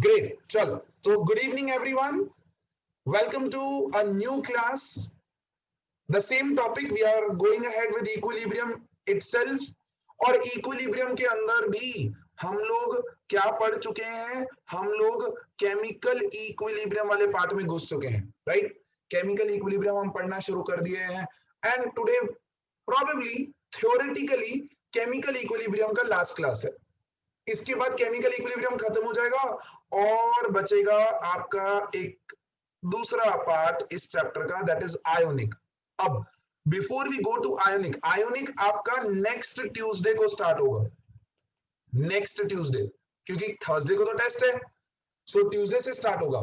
Great. चलो, तो good evening everyone. Welcome to a new class. The same topic we are going ahead with equilibrium itself. और equilibrium के अंदर भी हम लोग क्या पढ़ चुके हैं? हम लोग केमिकल इक्विलिब्रियम वाले पार्ट में घुस चुके हैं, राइट? केमिकल इक्विलिब्रियम हम पढ़ना शुरू कर दिए हैं and today probably theoretically chemical equilibrium का लास्ट क्लास है. इसके बाद केमिकल इक्विलिब्रियम खत्म हो जाएगा और बचेगा आपका एक दूसरा पार्ट इस चैप्टर का, दैट इज आयोनिक. अब before we go to ionic, ionic आपका नेक्स्ट ट्यूसडे को स्टार्ट होगा. नेक्स्ट ट्यूसडे, क्योंकि थर्सडे को तो टेस्ट है, सो ट्यूसडे से स्टार्ट होगा.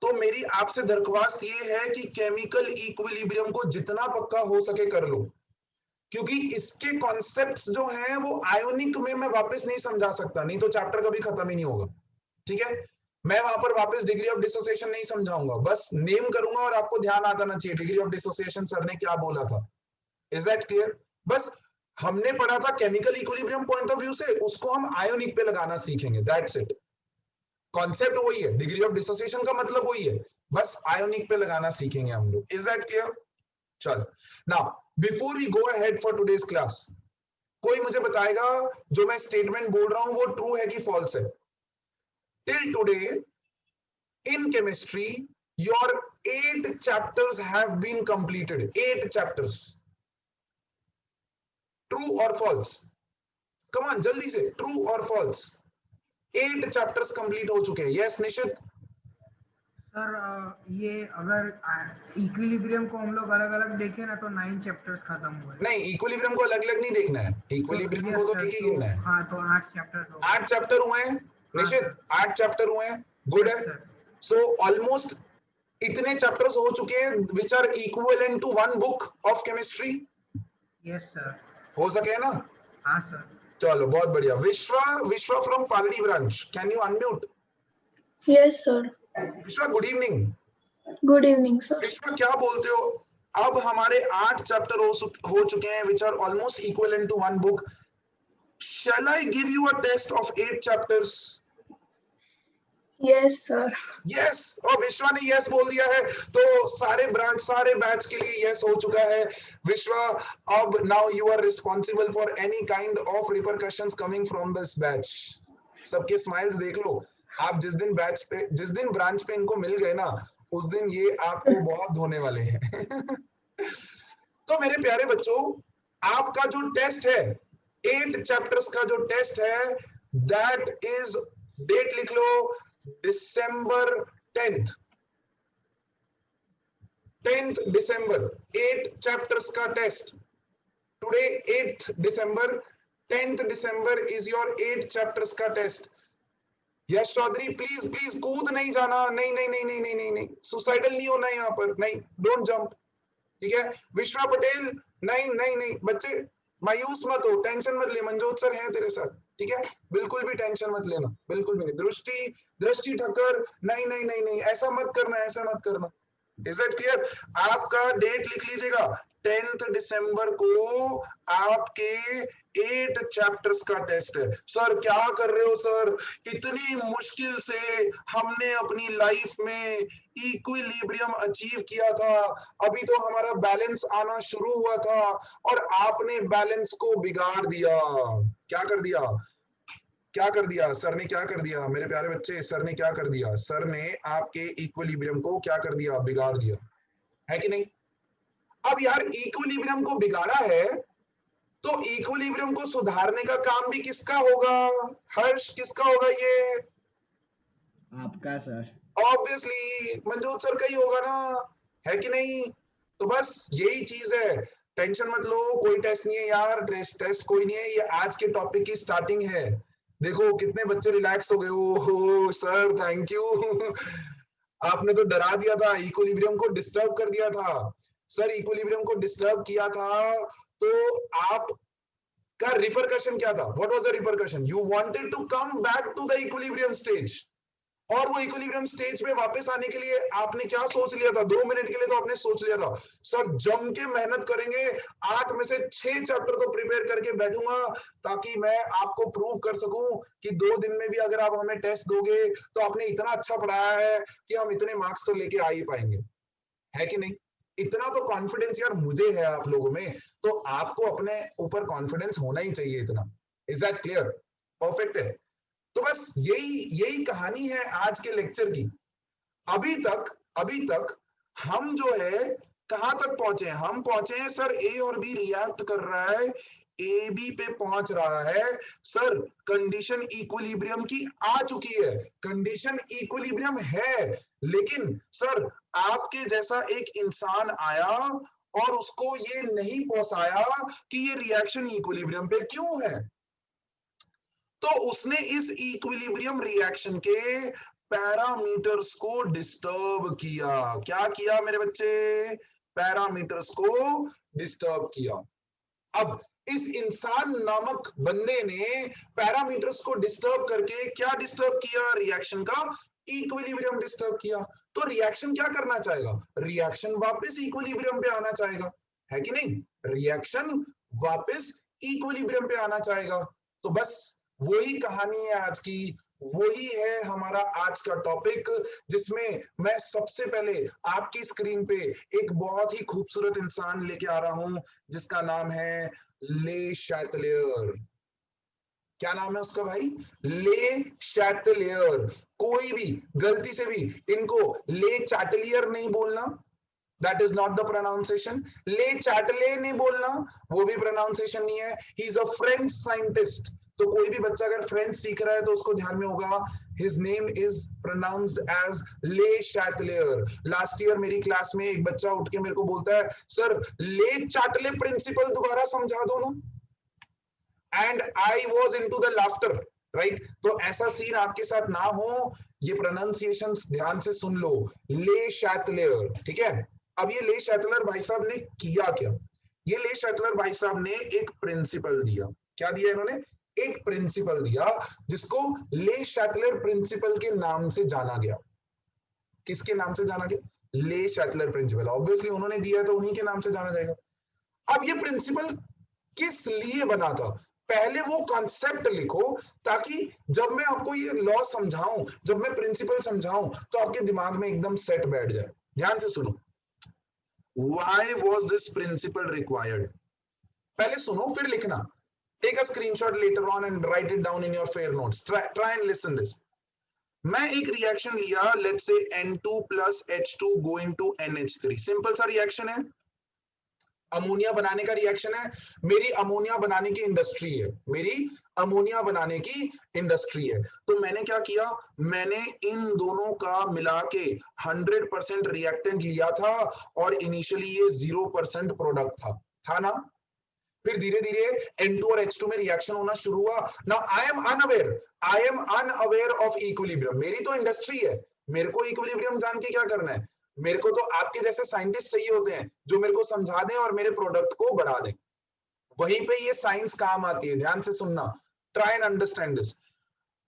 तो मेरी आपसे दरख्वास्त ये है कि केमिकल इक्विलिब्रियम को जितना पक्का हो सके कर लो, क्योंकि इसके कॉन्सेप्ट्स जो हैं वो आयोनिक में मैं वापस नहीं समझा सकता, नहीं तो चैप्टर कभी खत्म ही नहीं होगा. ठीक है, मैं वहां पर वापस डिग्री ऑफ डिसोसिएशन नहीं समझाऊंगा, बस नेम करूंगा और आपको ध्यान आ जाना चाहिए डिग्री ऑफ डिसोसिएशन सर ने क्या बोला था. Is that clear? बस हमने पढ़ा था chemical equilibrium point of view से, उसको हम आयोनिक पे लगाना सीखेंगे. That's it. कॉन्सेप्ट वही है, डिग्री ऑफ डिसोसिएशन का मतलब वही है, बस आयोनिक पे लगाना सीखेंगे हम लोग. Is that clear? चलो, now before we go ahead for today's class, कोई मुझे बताएगा जो मैं स्टेटमेंट बोल रहा हूं वो ट्रू है कि फॉल्स है? Till today in chemistry your 8 chapters have been completed. 8 chapters. True or false? Come on, jaldi se. True or false? 8 chapters complete हो चुके हैं. Yes, निशित? सर ये अगर इक्विलिब्रियम को हम लोग अलग अलग देखें ना तो 9 चैप्टर्स खत्म हुए. नहीं, इक्विलिब्रियम को अलग अलग नहीं देखना है, तो इक्विलिब्रियम को यस तो सर, एक ही तो गिनना है. हाँ तो 8 चैप्टर्स हो गए. 8 चैप्टर हुए हैं हाँ निशित, सर. 8 चैप्टर हुए हैं. गुड यस है. सर. सो ऑलमोस्ट इतने चैप्टर्स हो चुके हैं which are equivalent to one book of chemistry. Yes sir. हो सके ना? हाँ सर. चलो, बहुत बढ़िया. विश्वा, विश्वा from Paldi branch, can you unmute? Yes, sir. विश्वा, good evening. Good evening, sir. विश्वा, क्या बोलते हो? अब हमारे 8 चैप्टर हो चुके हैं which are almost equivalent to one book. Shall I give you a test of 8 chapters? Yes, sir. Yes. और विश्वा ने यस बोल दिया है, तो सारे ब्रांच, सारे बैच के लिए यस हो चुका है. विश्वा, अब now you are responsible for any kind of repercussions coming from this batch. सबके स्माइल्स देख लो. आप जिस दिन बैच पे, जिस दिन ब्रांच पे इनको मिल गए ना, उस दिन ये आपको बहुत धोने वाले हैं. तो मेरे प्यारे बच्चों, आपका जो टेस्ट है, 8 चैप्टर्स का जो टेस्ट है, दैट इज, डेट लिख लो, December 10th. 10th December, 8 chapters का test. Today 8th December, 10th December is your 8 chapters का test. Yash Chaudhary, please please कूद नहीं जाना. नहीं नहीं नहीं नहीं नहीं नहीं नहीं, सुसाइडल नहीं होना यहाँ पर. नहीं, डोंट जंप. ठीक है. विश्वा पटेल, नहीं नहीं नहीं, बच्चे मायूस मत हो, टेंशन मत ले, मनजोत सर हैं तेरे साथ. ठीक है, बिल्कुल भी टेंशन मत लेना, बिल्कुल भी नहीं. दृष्टि, दृष्टि ठक्कर, नहीं नहीं नहीं नहीं, ऐसा मत करना, ऐसा मत करना. Is it clear? आपका डेट लिख लीजिएगा, 10th दिसंबर को आपके 8 चैप्टर्स का टेस्ट है. सर क्या कर रहे हो सर? इतनी मुश्किल से हमने अपनी लाइफ में इक्विलिब्रियम अचीव किया था, अभी तो हमारा बैलेंस आना शुरू हुआ था और आपने बैलेंस को बिगाड़ दिया. क्या कर दिया? क्या कर दिया सर ने? क्या कर दिया मेरे प्यारे बच्चे? सर ने क्या कर दिया? सर ने आपके इक्विलिब्रियम को क्या कर दिया? बिगाड़ दिया है कि नहीं? अब यार, इक्विलिब्रियम को बिगाड़ा है तो इक्विलिब्रियम को सुधारने का काम भी किसका होगा? हर्ष, किसका होगा ये? आपका सर. ऑब्वियसली मंजोत सर का ही होगा ना, है कि नहीं? तो बस यही चीज है, टेंशन मत लो, कोई टेस्ट नहीं है यार, टेस्ट कोई नहीं है, ये आज के टॉपिक की स्टार्टिंग है. देखो कितने बच्चे रिलैक्स हो गए. ओहो सर, थैंक यू. आपने तो डरा दिया था, इक्विलिब्रियम को डिस्टर्ब कर दिया था. सर इक्विलिब्रियम को डिस्टर्ब किया था तो आप का रिपरकशन क्या था? What was the repercussion? You wanted to come back to the equilibrium stage. और वो इक्विलिब्रियम स्टेज पे वापस आने के लिए आपने क्या सोच लिया था? 2 मिनट के लिए तो आपने सोच लिया था सर जम के मेहनत करेंगे, 8 में से 6 चैप्टर तो प्रिपेयर करके बैठूंगा ताकि मैं आपको प्रूव कर सकूं कि 2 दिन में भी अगर आप हमें टेस्ट दोगे तो आपने इतना अच्छा पढ़ाया है कि हम इतने मार्क्स तो लेके आ ही पाएंगे, है कि नहीं? इतना तो कॉन्फिडेंस यार मुझे है आप लोगों में, तो आपको अपने ऊपर कॉन्फिडेंस होना ही चाहिए इतना। Is that clear? परफेक्ट है। तो बस यही यही कहानी है आज के लेक्चर की। अभी तक हम जो है कहां तक पहुंचे हैं? हम पहुंचे हैं सर ए और बी रिएक्ट कर रहा है, ए बी पे पहुंच रहा है सर, कंडीशन इक्विलिब्रियम की आ चुकी है, कंडीशन इक्विलिब्रियम है, लेकिन सर आपके जैसा एक इंसान आया और उसको ये नहीं पहुंचाया कि ये रिएक्शन इक्विलिब्रियम पे क्यों है, तो उसने इस इक्विलिब्रियम रिएक्शन के पैरामीटर्स को डिस्टर्ब किया। क्या किया मेरे बच्चे? पैरामीटर्स को डिस्टर्ब किया। अब इस इंसान नामक बंदे ने पैरामीटर्स को डिस्टर्ब करके क्या डिस्टर्ब किया? रिएक्शन का इक्विलिब्रियम डिस्टर्ब किया। तो रिएक्शन क्या करना चाहेगा? रिएक्शन वापस इक्विलिब्रियम पे आना चाहेगा, है कि नहीं? रिएक्शन वापस इक्विलिब्रियम पे आना चाहेगा। तो बस वही कहानी है आज की, वही है हमारा आज का टॉपिक, जिसमें मैं सबसे पहले आपकी स्क्रीन पे एक बहुत ही खूबसूरत इंसान लेके आ रहा हूं जिसका नाम है ले शैटलियर। क्या नाम है उसका भाई? ले शैटलियर। कोई भी गलती से भी इनको ले चैटलियर नहीं बोलना, that is not the pronunciation. ले चैटले नहीं बोलना, वो भी प्रोनाउंसिएशन नहीं है। He is a French scientist. तो कोई भी बच्चा अगर फ्रेंच सीख रहा है तो उसको ध्यान में होगा his name is pronounced as le Chatelier. Last year मेरी क्लास में एक बच्चा उठ के मेरे को बोलता है सर ले चैटले प्रिंसिपल दोबारा समझा दो ना, and I was in to the laughter, right? तो ऐसा सीन आपके साथ ना हो, ये प्रोनाउंसिएशन ध्यान से सुन लो, ले शैटलियर, ठीक है? अब ये ले शैटलर भाई साहब ने किया क्या? ये ले शैटलर भाई साहब ने एक प्रिंसिपल दिया। क्या दिया इन्होंने? एक प्रिंसिपल दिया जिसको ले शैटलर प्रिंसिपल के नाम से जाना गया। किसके नाम से जाना गया? ले शैटलर प्रिंसिपल। ऑब्वियसली उन्होंने दिया तो उन्हीं के नाम से जाना जाएगा। अब ये प्रिंसिपल किस लिए बना था? पहले वो कॉन्सेप्ट लिखो ताकि जब मैं आपको ये लॉ समझाऊं, जब मैं प्रिंसिपल समझाऊं तो आपके दिमाग में एकदम सेट बैठ जाए। ध्यान से सुनो, why was this principle required? पहले सुनो फिर लिखना। Take a screenshot later on and write it down in your fair notes. Try and listen this. मैं एक रिएक्शन लिया, let's say N2 plus H2 going to NH3। Simple सा reaction है, ammonia बनाने का रिएक्शन है। मेरी अमोनिया बनाने की इंडस्ट्री है, मेरी अमोनिया बनाने की इंडस्ट्री है। तो मैंने क्या किया? मैंने इन दोनों का मिला के 100% रिएक्टेंट लिया था और इनिशियली ये 0% प्रोडक्ट था ना? फिर धीरे धीरे N2 और H2 में रिएक्शन होना शुरू हुआ। Now I am unaware of equilibrium. मेरी तो इंडस्ट्री है, मेरे को इक्विलिब्रियम जान के क्या करना है? मेरे को तो आपके जैसे साइंटिस्ट चाहिए होते हैं जो मेरे को समझा दें और मेरे प्रोडक्ट को बढ़ा दें। वहीं पे ये साइंस काम आती है। ध्यान से सुनना, ट्राई एंड अंडरस्टैंड दिस।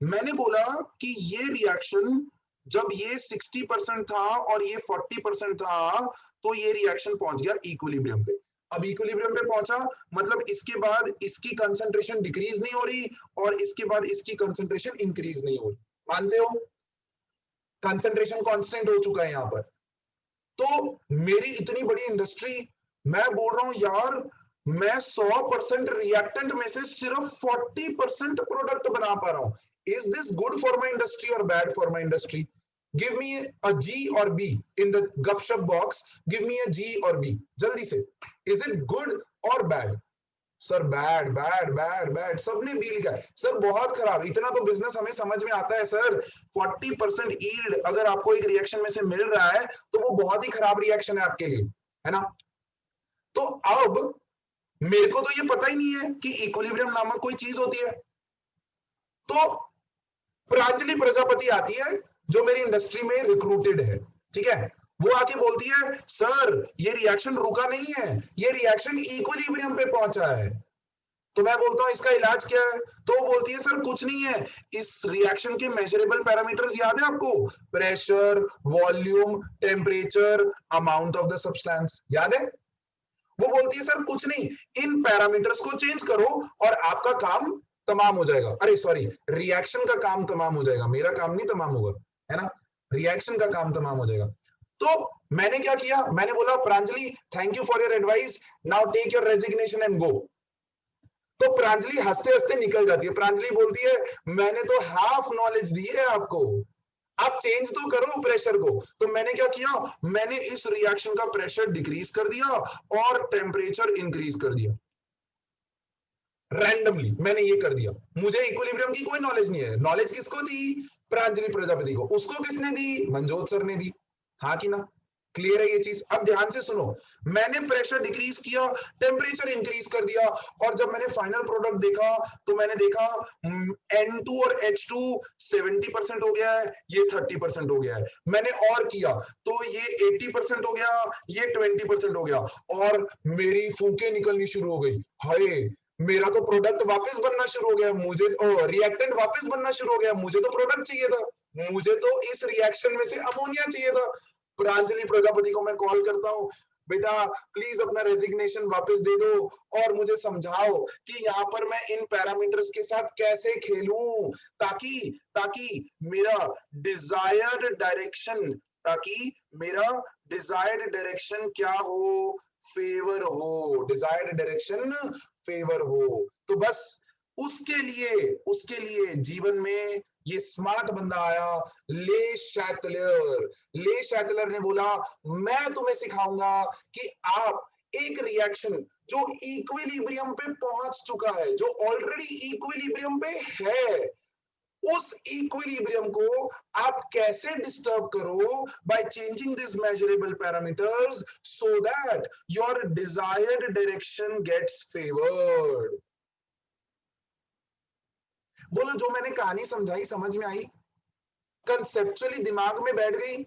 मैंने बोला कि ये रिएक्शन जब ये 60% था और ये 40% था तो ये रिएक्शन पहुंच गया इक्विलिब्रियम पे। अब इक्विलिब्रियम पे पहुंचा मतलब इसके बाद इसकी कंसंट्रेशन डिक्रीज नहीं हो रही और इसके बाद इसकी कंसंट्रेशन इंक्रीज नहीं हो रही। मानते हो? कंसंट्रेशन कांस्टेंट हो चुका है यहां पर। तो मेरी इतनी बड़ी इंडस्ट्री, मैं बोल रहा हूं यार मैं 100% रिएक्टेंट में से सिर्फ 40% प्रोडक्ट बना पा रहा हूं। Is this good for my industry or bad for my industry? Give me a G or B in the गपशप box. Give me a G or B जल्दी से। Is it good or bad? Sir bad bad bad bad, सबने B लिखा है। Sir बहुत खराब, इतना तो बिजनेस हमें समझ में आता है सर। 40% यील्ड अगर आपको एक रिएक्शन में से मिल रहा है तो वो बहुत ही खराब रिएक्शन है आपके लिए, है ना? तो अब मेरे को तो ये पता ही नहीं है कि इक्विलिब्रियम नामक कोई चीज होती है। तो प्रांजलि प्रजापति आती है जो मेरी इंडस्ट्री में रिक्रूटेड है, ठीक है? वो आके बोलती है सर ये रिएक्शन रुका नहीं है, ये रिएक्शन इक्विलिब्रियम पे पहुंचा है। तो मैं बोलता हूं इसका इलाज क्या है, तो वो बोलती है सर कुछ नहीं है, इस रिएक्शन के मेजरेबल पैरामीटर्स याद है आपको, pressure, volume, temperature, amount of the substance, याद है? वो बोलती है सर कुछ नहीं, इन पैरामीटर्स को चेंज करो और आपका काम तमाम हो जाएगा। अरे सॉरी, रिएक्शन का काम तमाम हो जाएगा, मेरा काम नहीं तमाम होगा, है ना, रिएक्शन का काम तमाम हो जाएगा। तो मैंने क्या किया, मैंने बोला Pranjali thank you for your advice, now take your resignation and go. तो प्रांजलि हंसते हंसते निकल जाती है। प्रांजलि बोलती है मैंने तो हाफ नॉलेज दी है आपको, आप चेंज तो करो प्रेशर को। तो मैंने क्या किया, मैंने इस रिएक्शन का प्रेशर डिक्रीज कर दिया और टेम्परेचर इंक्रीज कर दिया, रैंडमली मैंने ये कर दिया। मुझे इक्विलिब्रियम की कोई नॉलेज नहीं है, नॉलेज किसको दी, प्रांजलि प्रजापति को। उसको किसने दी, मनजोत सर ने दी। हाँ कि ना, क्लियर है ये चीज? अब ध्यान से सुनो, मैंने प्रेशर डिक्रीज किया, टेम्परेचर इंक्रीज कर दिया, और जब मैंने फाइनल प्रोडक्ट देखा तो मैंने देखा N2 और H2 70% हो गया है, ये 30% हो गया है। मैंने और किया तो ये 80% हो गया, ये 20% हो गया, और मेरी फूंकें निकलनी शुरू हो गई। हाय, मेरा तो प्रोडक्ट वापस बनना शुरू हो गया, मुझे रिएक्टेंट वापस बनना शुरू हो गया, मुझे तो प्रोडक्ट चाहिए था, मुझे तो इस रिएक्शन में से अमोनिया चाहिए था। प्रांजलि प्रजापति को मैं कॉल करता हूँ, बेटा प्लीज अपना रेजिग्नेशन वापस दे दो और मुझे समझाओ कि यहाँ पर मैं इन पैरामीटर्स के साथ कैसे खेलूं ताकि ताकि मेरा डिजायर्ड डायरेक्शन ताकि मेरा डिजायर्ड डायरेक्शन क्या हो, फेवर हो, डिजायर्ड डायरेक्शन फेवर हो। तो बस उसके लिए जीवन में ये स्मार्ट बंदा आया, ले शैटलर। ले शैटलर ने बोला मैं तुम्हें सिखाऊंगा कि आप एक रिएक्शन जो इक्विलिब्रियम पे पहुंच चुका है, जो ऑलरेडी इक्विलिब्रियम पे है, उस इक्विलिब्रियम को आप कैसे डिस्टर्ब करो by changing this measurable parameters so that your desired direction gets favoured. बोलो जो मैंने कहानी समझाई समझ में आई, कंसेप्चुअली दिमाग में बैठ गई?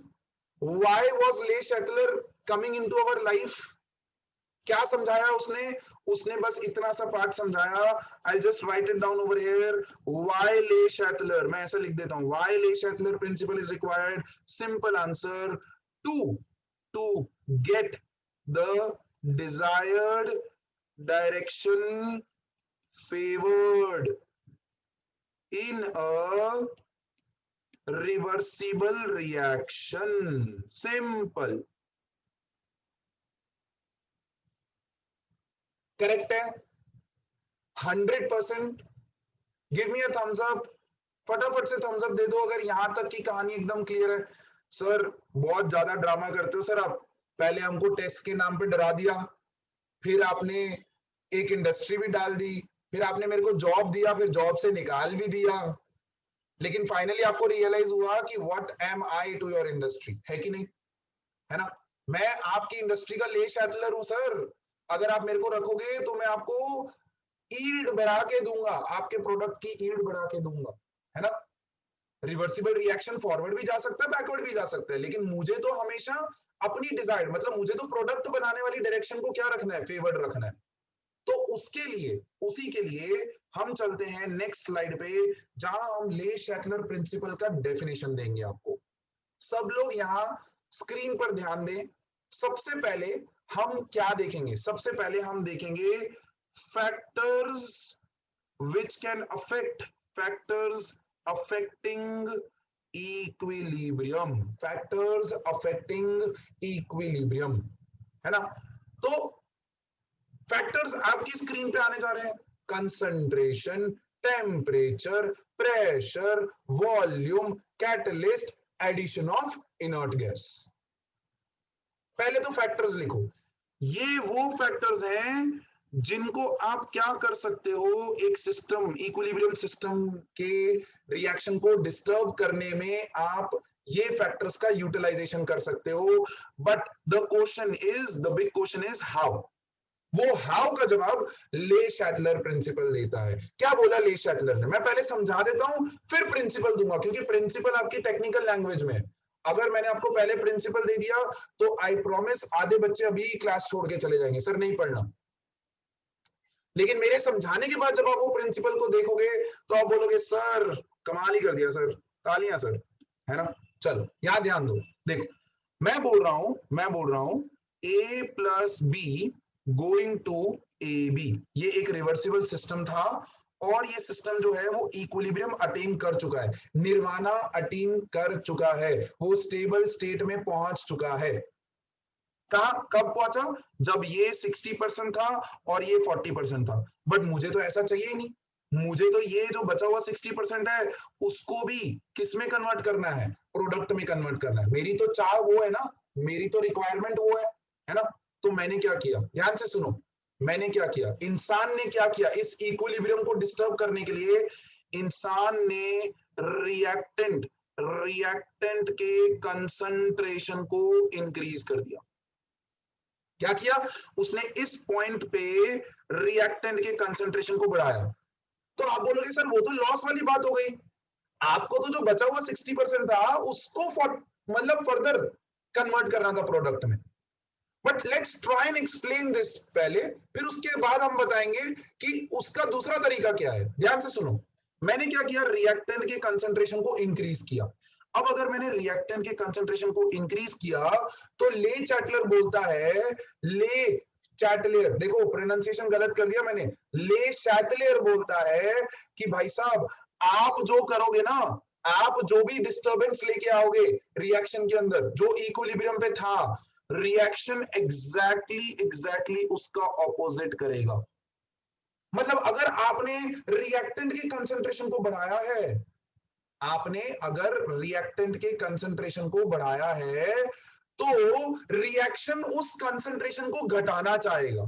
Why was Le Chatelier coming into our life? क्या समझाया उसने? उसने बस इतना सा पार्ट समझाया, I just write it down over here, why Le Chatelier, मैं ऐसा लिख देता हूं, why Le Chatelier principle is required, simple answer, to get the desired direction favored in a reversible reaction. Simple. Correct है? 100%। Give me a thumbs up, फटाफट से Thums up दे दो अगर यहां तक की कहानी एकदम क्लियर है। सर बहुत ज्यादा ड्रामा करते हो सर आप, पहले हमको टेस्ट के नाम पे डरा दिया, फिर आपने एक इंडस्ट्री भी डाल दी, फिर आपने मेरे को जॉब दिया, फिर जॉब से निकाल भी दिया, लेकिन फाइनली आपको रियलाइज हुआ कि what am I to your industry, है कि नहीं? है ना? मैं आपकी इंडस्ट्री का ले शैटलर हूं सर। अगर आप मेरे को रखोगे तो मैं आपको ईल्ड बढ़ा के दूंगा, आपके प्रोडक्ट की ईल्ड बढ़ा के दूंगा, है ना? रिवर्सिबल रिएक्शन फॉरवर्ड भी जा सकता है, बैकवर्ड भी जा सकता है, लेकिन मुझे तो हमेशा अपनी डिजायर्ड, मतलब मुझे तो प्रोडक्ट बनाने वाली डायरेक्शन को क्या रखना है, फेवर्ड रखना है। तो उसी के लिए हम चलते हैं नेक्स्ट स्लाइड पे, जहां हम ले शैटलर प्रिंसिपल का डेफिनेशन देंगे आपको। सब लोग यहां स्क्रीन पर ध्यान दें। सबसे पहले हम क्या देखेंगे? सबसे पहले हम देखेंगे factors which can affect factors affecting equilibrium, factors affecting equilibrium, है ना? तो फैक्टर्स आपकी स्क्रीन पे आने जा रहे हैं, concentration, temperature, pressure, volume, catalyst, addition of inert gas. पहले तो फैक्टर्स लिखो, ये वो फैक्टर्स हैं जिनको आप क्या कर सकते हो, एक सिस्टम, इक्विलिब्रियम सिस्टम के रिएक्शन को डिस्टर्ब करने में आप ये फैक्टर्स का यूटिलाइजेशन कर सकते हो। But the big question is how. वो हाउ का जवाब ले शैटलर प्रिंसिपल देता है। क्या बोला ले शैटलर ने, मैं पहले समझा देता हूं फिर प्रिंसिपल दूंगा, क्योंकि प्रिंसिपल आपकी टेक्निकल लैंग्वेज में है। अगर मैंने आपको पहले प्रिंसिपल दे दिया तो आई प्रॉमिस आधे बच्चे अभी क्लास छोड़ के चले जाएंगे, सर नहीं पढ़ना। लेकिन मेरे समझाने के बाद जब आप वो प्रिंसिपल को देखोगे तो आप बोलोगे सर कमाल ही कर दिया सर, तालियां सर, है ना। चलो यहां ध्यान दो, देखो मैं बोल रहा हूं a plus B going to A B, ये एक रिवर्सिबल सिस्टम था और ये सिस्टम जो है वो इक्विलिब्रियम अटेन कर चुका है, निर्वाणा अटेन कर चुका है, वो स्टेबल स्टेट में पहुंच चुका है। कहा कब पहुंचा? जब ये 60% था और ये 40% था। बट मुझे तो ऐसा चाहिए ही नहीं, मुझे तो ये जो बचा हुआ 60% है उसको भी किस में कन्वर्ट करना है? प्रोडक्ट में कन्वर्ट करना है। मेरी तो चाह वो है ना, मेरी तो रिक्वायरमेंट वो है ना। तो मैंने क्या किया, ध्यान से सुनो, मैंने क्या किया, इंसान ने क्या किया, इस इक्विलिब्रियम को डिस्टर्ब करने के लिए इंसान ने रिएक्टेंट रिएक्टेंट के कंसंट्रेशन को इंक्रीज कर दिया। क्या किया उसने? इस पॉइंट पे रिएक्टेंट के कंसंट्रेशन को बढ़ाया। तो आप बोलोगे सर वो तो लॉस वाली बात हो गई, आपको तो जो बचा हुआ 60% था उसको मतलब फर्दर कन्वर्ट करना था प्रोडक्ट में। But let's try and explain this पहले, फिर उसके बाद हम बताएंगे कि उसका दूसरा तरीका क्या है। ध्यान से सुनो, मैंने क्या किया, रिएक्टेंट के कंसंट्रेशन को इंक्रीज किया। अब अगर मैंने रिएक्टेंट के कंसंट्रेशन को इंक्रीज किया तो ले चैटलर बोलता है, ले चैटलियर, देखो प्रोनाउंसिएशन गलत कर दिया मैंने, ले चैटलियर बोलता है कि भाई साहब आप जो करोगे ना, आप जो भी डिस्टरबेंस लेके आओगे रिएक्शन के अंदर जो इक्विलिब्रियम पे था, रिएक्शन एग्जैक्टली उसका ऑपोजिट करेगा। मतलब अगर आपने रिएक्टेंट के कंसंट्रेशन को बढ़ाया है, आपने अगर रिएक्टेंट के कंसंट्रेशन को बढ़ाया है तो रिएक्शन उस कंसंट्रेशन को घटाना चाहेगा,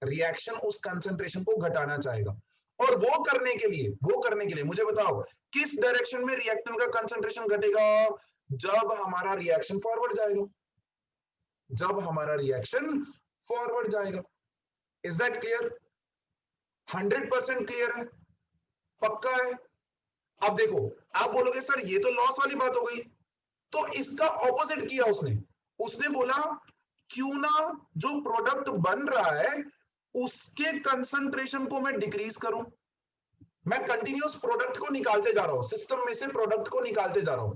रिएक्शन उस कंसंट्रेशन को घटाना चाहेगा। और वो करने के लिए मुझे बताओ किस डायरेक्शन में रिएक्टेंट का कंसंट्रेशन घटेगा? जब हमारा रिएक्शन फॉरवर्ड जाएगा, जब हमारा रिएक्शन फॉरवर्ड जाएगा। Is that clear? 100% क्लियर है, पक्का है? अब देखो आप बोलोगे सर ये तो लॉस वाली बात हो गई, तो इसका ऑपोजिट किया उसने, उसने बोला क्यों ना जो प्रोडक्ट बन रहा है उसके कंसंट्रेशन को मैं डिक्रीज करूं, मैं कंटिन्यूस प्रोडक्ट को निकालते जा रहा हूं, सिस्टम में से प्रोडक्ट को निकालते जा रहा हूं।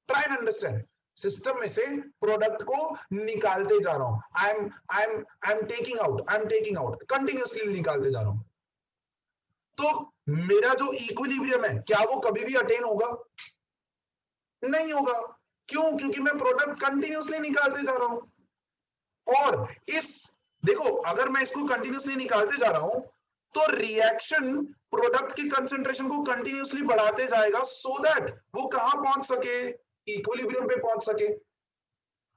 ट्राई एंड अंडरस्टैंड, सिस्टम में से प्रोडक्ट को निकालते जा रहा हूं, I am taking out continuously निकालते जा रहा हूं। तो मेरा जो इक्विलिब्रियम है क्या वो कभी भी अटेन होगा? नहीं होगा। क्यों? क्योंकि मैं प्रोडक्ट कंटिन्यूसली निकालते जा रहा हूं। और इस देखो अगर मैं इसको कंटिन्यूसली निकालते जा रहा हूं तो रिएक्शन प्रोडक्ट की कंसंट्रेशन को कंटिन्यूसली बढ़ाते जाएगा सो दैट वो कहां पहुंच सके? इक्विलिब्रियम पे पहुंच सके।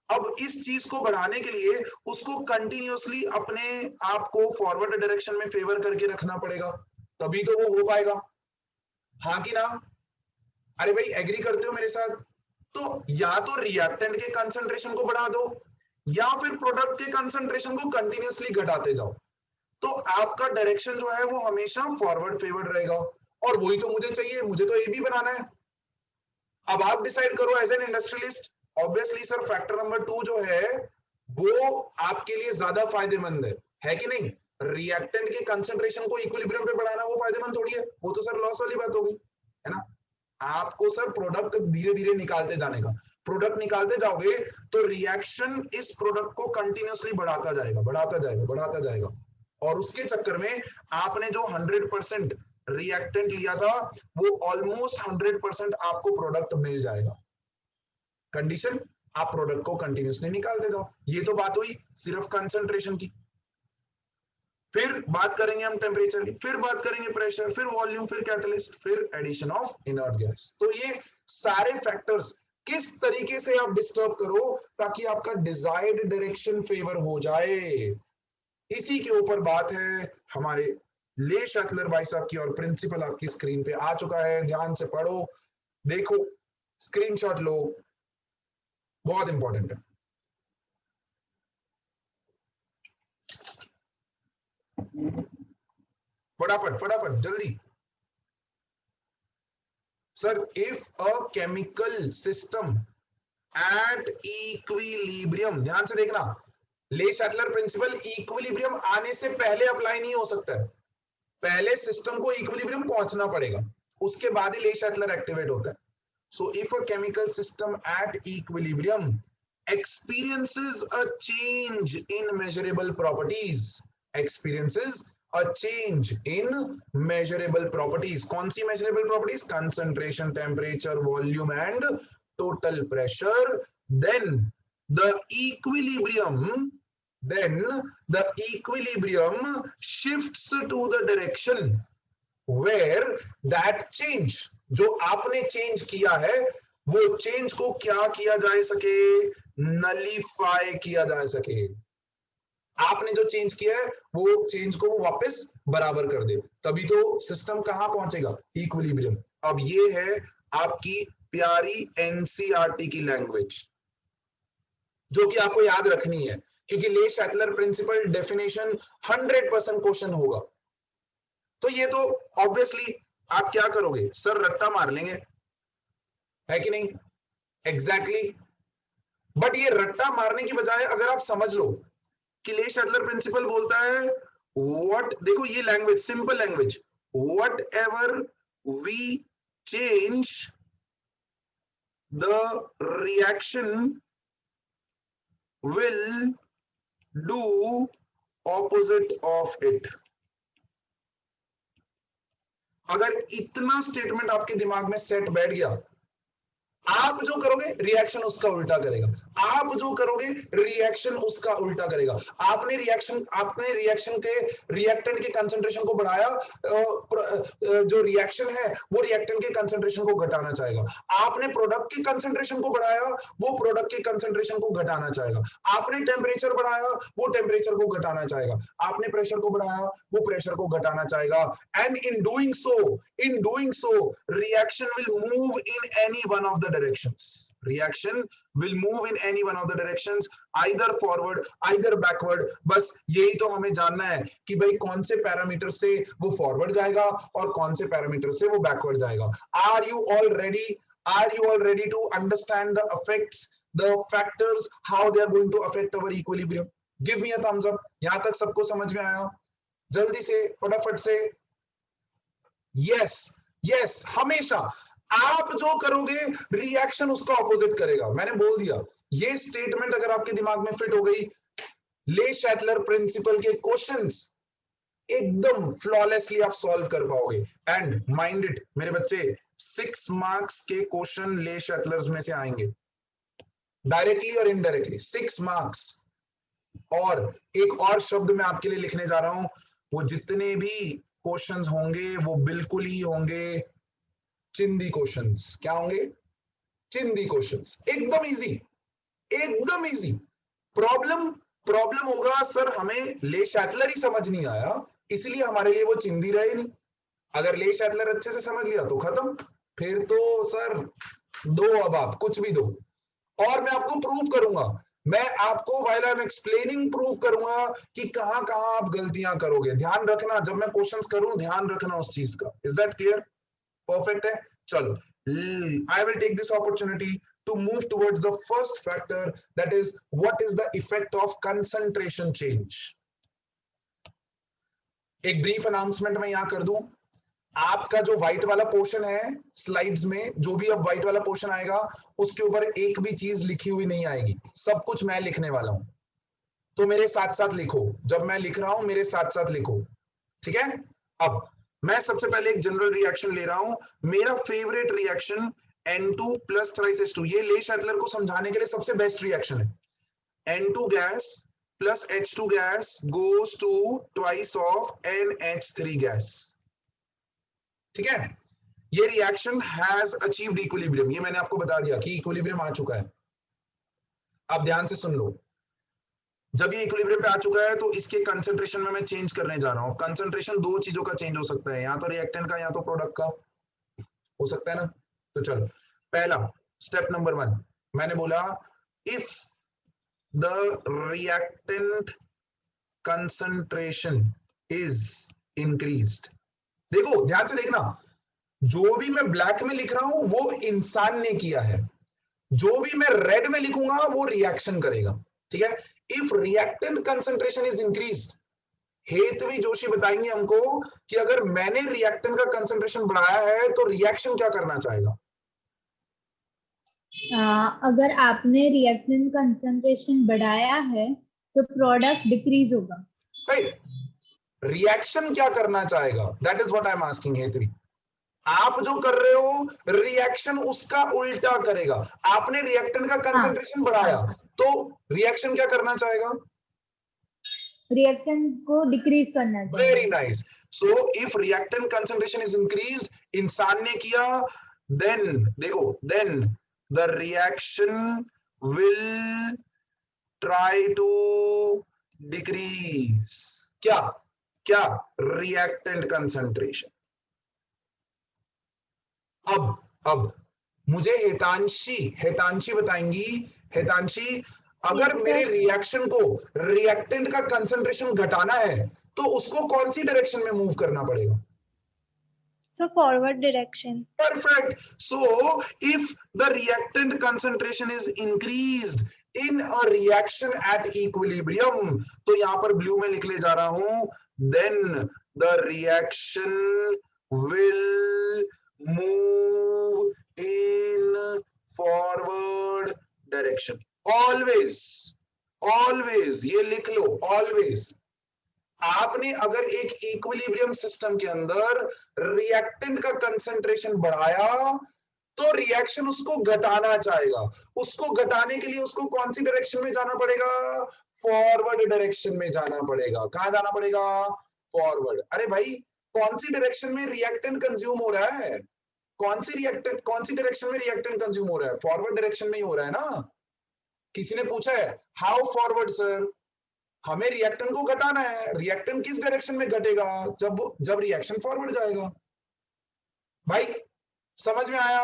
अब इस चीज को बढ़ाने के लिए उसको कंटिन्यूसली अपने आप को फॉरवर्ड डायरेक्शन में फेवर करके रखना पड़ेगा, तभी तो वो हो पाएगा। हाँ कि ना? अरे भाई एग्री करते हो मेरे साथ? तो या तो रिएक्टेंट के कंसंट्रेशन को बढ़ा दो या फिर प्रोडक्ट के कंसंट्रेशन को कंटिन्यूसली घटाते जाओ, तो आपका डायरेक्शन जो है वो हमेशा फॉरवर्ड फेवर्ड रहेगा। और वही तो मुझे चाहिए, मुझे तो ए भी बनाना है। अब आप डिसाइड करो as an industrialist, obviously sir factor number 2 जो है वो आपके लिए ज्यादा फायदेमंद है कि नहीं? रिएक्टेंट के कंसंट्रेशन को इक्विलिब्रियम पे बढ़ाना वो फायदेमंद थोड़ी है, वो तो सर लॉस वाली बात होगी, है ना। आपको सर प्रोडक्ट धीरे धीरे निकालते जाने का, प्रोडक्ट निकालते जाओगे तो रिएक्शन इस प्रोडक्ट को कंटिन्यूसली बढ़ाता जाएगा, बढ़ाता जाएगा, बढ़ाता जाएगा। और उसके चक्कर में आपने जो 100% रिएक्टेंट लिया था वो ऑलमोस्ट 100% आपको प्रोडक्ट मिल जाएगा। कंडीशन, आप प्रोडक्ट को कंटिन्यूसली निकालते जाओ। ये तो बात हुई सिर्फ कंसंट्रेशन की। फिर बात करेंगे हम टेम्परेचर की, फिर बात करेंगे प्रेशर, फिर वॉल्यूम, फिर कैटलिस्ट, फिर एडिशन ऑफ इनर्ट गैस। तो ये सारे फैक्टर्स किस तरीके से आप डिस्टर्ब करो ताकि आपका डिजायर्ड डायरेक्शन फेवर हो जाए, इसी के ऊपर बात है हमारे ले शटलर भाई साहब की। और प्रिंसिपल आपकी स्क्रीन पे आ चुका है, ध्यान से पढ़ो, देखो, स्क्रीनशॉट लो, बहुत इंपॉर्टेंट है। फटाफट फटाफट जल्दी। Sir if a chemical system at equilibrium, ध्यान से देखना, ले शैटलर प्रिंसिपल इक्विलिब्रियम आने से पहले अप्लाई नहीं हो सकता है, पहले सिस्टम को इक्विलिब्रियम पहुंचना पड़ेगा, उसके बाद ही ले शैटलर एक्टिवेट होता है. So if a chemical system at equilibrium experiences a change in measurable properties, experiences a change in measurable properties. कौन सी measurable properties? Concentration, temperature, volume and total pressure. Then the equilibrium shifts to the direction where that change, जो आपने change किया है, वो change को क्या किया जा सके, नलीफाई किया जा सके. आपने जो चेंज किया है वो चेंज को वो वापस बराबर कर दे, तभी तो सिस्टम कहां पहुंचेगा, इक्विलिब्रियम. अब ये है आपकी प्यारी एनसीईआरटी की लैंग्वेज, जो कि आपको याद रखनी है, क्योंकि ले शैटलर प्रिंसिपल डेफिनेशन 100% क्वेश्चन होगा. तो ये तो ऑब्वियसली आप क्या करोगे सर, रट्टा मार लेंगे, है कि नहीं? एग्जैक्टली. बट ये रट्टा मारने की बजाय अगर आप समझ लो कि ले शैटलर प्रिंसिपल बोलता है व्हाट, देखो ये language, simple language, whatever we change the reaction will do opposite of it. अगर इतना स्टेटमेंट आपके दिमाग में सेट बैठ गया, आप जो करोगे रिएक्शन उसका उल्टा करेगा, आप जो करोगे रिएक्शन उसका उल्टा करेगा. आपने रिएक्शन के रिएक्टेंट के कंसंट्रेशन को बढ़ाया, जो रिएक्शन है वो रिएक्टेंट के कंसंट्रेशन को घटाना चाहेगा. आपने प्रोडक्ट के कंसंट्रेशन को बढ़ाया, वो प्रोडक्ट के कंसंट्रेशन को घटाना चाहेगा. आपने टेम्परेचर बढ़ाया, वो टेम्परेचर को घटाना चाहेगा. आपने प्रेशर को बढ़ाया, वो प्रेशर को घटाना चाहेगा. And in doing so reaction will move in any one of the directions. Reaction will move in any one of the directions, either forward, either backward. बस यही तो हमें जानना है कि भाई कौन से पैरामीटर से वो फॉरवर्ड जाएगा और कौन से पैरामीटर से वो बैकवर्ड जाएगा. Are you all ready to understand the effects, the factors, how they are going to affect our equilibrium? Give me a thumbs up. यहां तक सबको समझ में आया? जल्दी से, फटाफट से. yes, हमेशा आप जो करोगे रिएक्शन उसका ऑपोजिट करेगा. मैंने बोल दिया, ये स्टेटमेंट अगर आपके दिमाग में फिट हो गई, ले शैटलर प्रिंसिपल के क्वेश्चंस एकदम फ्लॉलेसली आप सॉल्व कर पाओगे. एंड माइंड इट मेरे बच्चे, 6 मार्क्स के क्वेश्चन ले शैटलर्स में से आएंगे, डायरेक्टली और इनडायरेक्टली 6 मार्क्स. और एक और शब्द मैं आपके लिए लिखने जा रहा हूं, वो जितने भी क्वेश्चंस होंगे वो बिल्कुल ही होंगे चिंदी क्वेश्चंस. क्या होंगे? चिंदी क्वेश्चंस. एकदम इजी. प्रॉब्लम होगा सर हमें ले शैटलर ही समझ नहीं आया, इसलिए हमारे लिए वो चिंदी रहे नहीं. अगर ले शैटलर अच्छे से समझ लिया तो खत्म, फिर तो सर दो, अब आप कुछ भी दो. और मैं आपको प्रूव करूंगा, मैं आपको while I am explaining prove करूंगा कि कहां कहां आप गलतियां करोगे. ध्यान रखना, जब मैं क्वेश्चंस करूं ध्यान रखना उस चीज का. Is that clear? परफेक्ट है. चलो, I will take this opportunity to move towards the first factor, that is what is the effect of concentration change. एक ब्रीफ अनाउंसमेंट मैं यहां कर दूं. आपका जो व्हाइट वाला पोर्शन है स्लाइड्स में, जो भी अब व्हाइट वाला पोर्शन आएगा उसके ऊपर एक भी चीज लिखी हुई नहीं आएगी, सब कुछ मैं लिखने वाला हूं. तो मेरे साथ साथ लिखो, जब मैं लिख रहा हूं मेरे साथ साथ लिखो, ठीक है? अब मैं सबसे पहले एक जनरल रिएक्शन ले रहा हूं, मेरा favourite reaction N2 plus thrice H2. ये ले शैटलर को समझाने के लिए सबसे बेस्ट रिएक्शन है. N2 gas plus H2 gas goes to twice of NH3 gas. ठीक है? ये रिएक्शन हैज अचीव्ड इक्विलिब्रियम. ये मैंने आपको बता दिया कि इक्विलिब्रियम आ चुका है. आप ध्यान से सुन लो, जब ये इक्विलिब्रियम पे आ चुका है तो इसके कंसंट्रेशन में मैं चेंज करने जा रहा हूं. कंसंट्रेशन दो चीजों का चेंज हो सकता है, या तो रिएक्टेंट का या तो प्रोडक्ट का हो सकता है ना. तो चलो, पहला स्टेप नंबर 1 मैंने बोला, if the reactant concentration is increased. देखो ध्यान से देखना, जो भी मैं ब्लैक में लिख रहा हूं वो इंसान ने किया है, जो भी मैं रेड में लिखूंगा वो रिएक्शन करेगा. ठीक है? If reactant concentration is increased, Hetvi Joshi बताएंगे हमको कि अगर मैंने रिएक्टेंट का कंसंट्रेशन बढ़ाया है तो रिएक्शन क्या करना चाहेगा? अगर आपने रिएक्टेंट कंसंट्रेशन बढ़ाया है तो प्रोडक्ट डिक्रीज होगा। रिएक्शन क्या करना चाहेगा? That is what I am asking Hetvi. आप जो कर रहे हो रिएक्शन उसका उल्टा करेगा। आपने रिएक्टेंट का कंसंट्रेशन बढ़ाया तो रिएक्शन क्या करना चाहेगा? रिएक्टेंट को डिक्रीज करना चाहिए। Very nice. So if reactant concentration is increased, इंसान ने किया, देन देखो, then the reaction will try to decrease क्या क्या रिएक्टेंट कंसंट्रेशन। अब मुझे हेतांशी बताएंगी, हेतांशी अगर मेरे रिएक्शन को रिएक्टेंट का कंसंट्रेशन घटाना है तो उसको कौन सी डायरेक्शन में मूव करना पड़ेगा? So forward direction. Perfect. So if the reactant concentration is increased in a reaction at equilibrium, तो यहां पर ब्लू में लिख ले जा रहा हूं, then the reaction will move in forward direction. Always ये लिख लो, always। आपने अगर एक इक्विलिब्रियम सिस्टम के अंदर रिएक्टेंट का कंसंट्रेशन बढ़ाया तो रिएक्शन उसको घटाना चाहेगा। उसको घटाने के लिए उसको कौन सी डायरेक्शन में जाना पड़ेगा? फॉरवर्ड डायरेक्शन में जाना पड़ेगा। कहां जाना पड़ेगा? फॉरवर्ड। अरे भाई, कौन सी डायरेक्शन में रिएक्टेंट कंज्यूम हो रहा है? कौन सी डायरेक्शन में रिएक्टेंट कंज्यूम हो रहा है? फॉरवर्ड डायरेक्शन में ही हो रहा है ना। किसी ने पूछा है हाउ फॉरवर्ड सर? हमें रिएक्टेंट को घटाना है। रिएक्टेंट किस डायरेक्शन में घटेगा? जब रिएक्शन फॉरवर्ड जाएगा। भाई समझ में आया?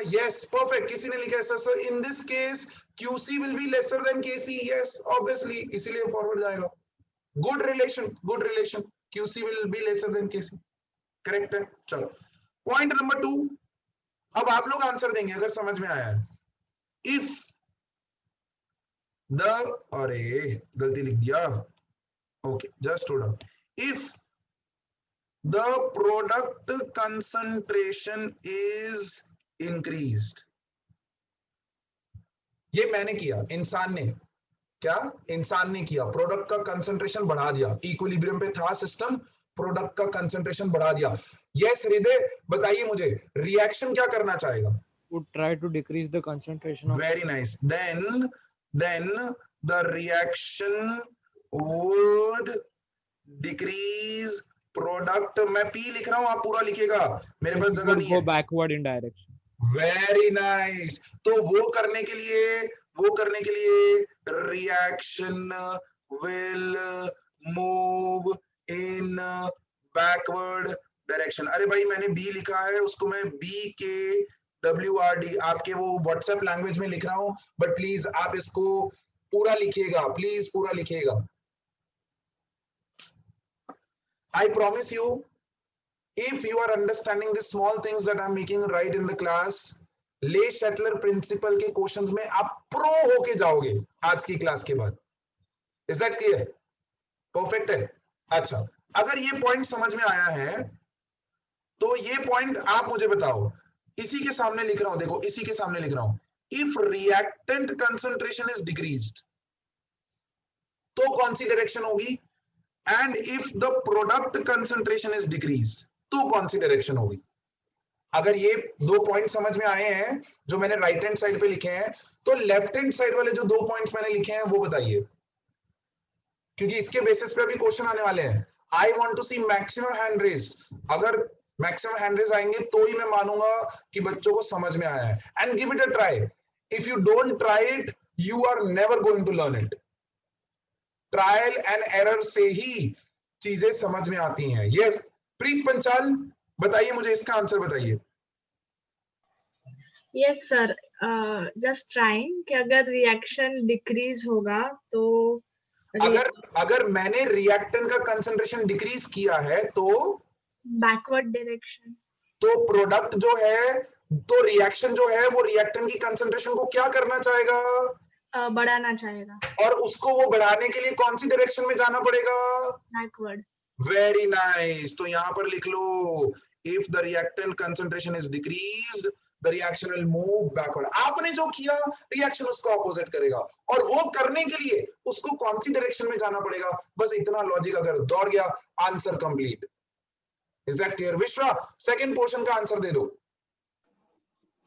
Yes, perfect. किसी ने लिखा है sir in this case QC will be lesser than KC। Yes, obviously, इसीलिए फॉरवर्ड जाएगा। Good relation. QC will be lesser than KC, correct है। चलो पॉइंट नंबर 2। अब आप लोग आंसर देंगे अगर समझ में आया है। इफ अरे गलती लिख दिया। Okay, just hold on. If the product concentration is increased, ये मैंने किया, इंसान ने किया, प्रोडक्ट का कंसंट्रेशन बढ़ा दिया। इक्विलिब्रियम पे था सिस्टम, प्रोडक्ट का कंसंट्रेशन बढ़ा दिया। यस हृदय, बताइए मुझे रिएक्शन क्या करना चाहेगा? would try to decrease the concentration of very nice. Then the reaction would decrease product। मैं P लिख रहा हूं, आप पूरा लिखेगा, मेरे पास जगह नहीं है। go backward in direction। very nice। तो वो करने के लिए reaction will move in backward direction। अरे भाई, मैंने B लिखा है, उसको मैं BKWRD आपके वो व्हाट्सएप लैंग्वेज में लिख रहा हूं, बट प्लीज आप इसको पूरा लिखिएगा, प्लीज पूरा लिखिएगा। I promise you, if you are understanding the small things that I'm making right in the class, ले शेटलर प्रिंसिपल के क्वेश्चंस में आप प्रो होके जाओगे आज की क्लास के बाद। Is that clear? परफेक्ट है। अच्छा, अगर ये पॉइंट समझ में आया है तो ये पॉइंट आप मुझे बताओ। इसी के सामने लिख रहा हूं, देखो इसी के सामने लिख रहा हूं। If reactant concentration is decreased तो कौन सी डायरेक्शन होगी? And if the product concentration is decreased तो कौन सी डायरेक्शन होगी? अगर ये दो पॉइंट समझ में आए हैं जो मैंने राइट हैंड साइड पे लिखे हैं, तो लेफ्ट हैंड साइड वाले जो 2 पॉइंट्स मैंने लिखे हैं वो बताइए, क्योंकि इसके बेसिस पे अभी क्वेश्चन आने वाले हैं। I want to see maximum hand raise. अगर मैक्सिमम हैंड रेज आएंगे तो ही मैं मानूंगा कि बच्चों को समझ में आया है। And give it a try. If you don't try it, you are never going to learn it. Trial and error से ही चीजें समझ में आती हैं। ये प्रीत पंचाल, बताइए मुझे इसका आंसर बताइए। यस सर, जस्ट ट्राइंग कि अगर रिएक्शन डिक्रीज होगा तो अगर मैंने रिएक्टेंट का कंसंट्रेशन डिक्रीज किया है तो बैकवर्ड डायरेक्शन, तो प्रोडक्ट जो है, तो रिएक्शन जो है वो रिएक्टेंट की कंसंट्रेशन को क्या करना चाहेगा? बढ़ाना चाहेगा, और उसको वो बढ़ाने के लिए कौन सी डायरेक्शन में जाना पड़ेगा? बैकवर्ड। Very nice. तो यहां पर लिख लो, if the reactant concentration is decreased the reaction will move backward. आपने जो किया रिएक्शन उसको ऑपोजिट करेगा, और वो करने के लिए उसको कौन सी डायरेक्शन में जाना पड़ेगा, बस इतना लॉजिक अगर दौड़ गया, answer complete. Is that clear? विश्वा, सेकंड पोर्शन का आंसर दे दो।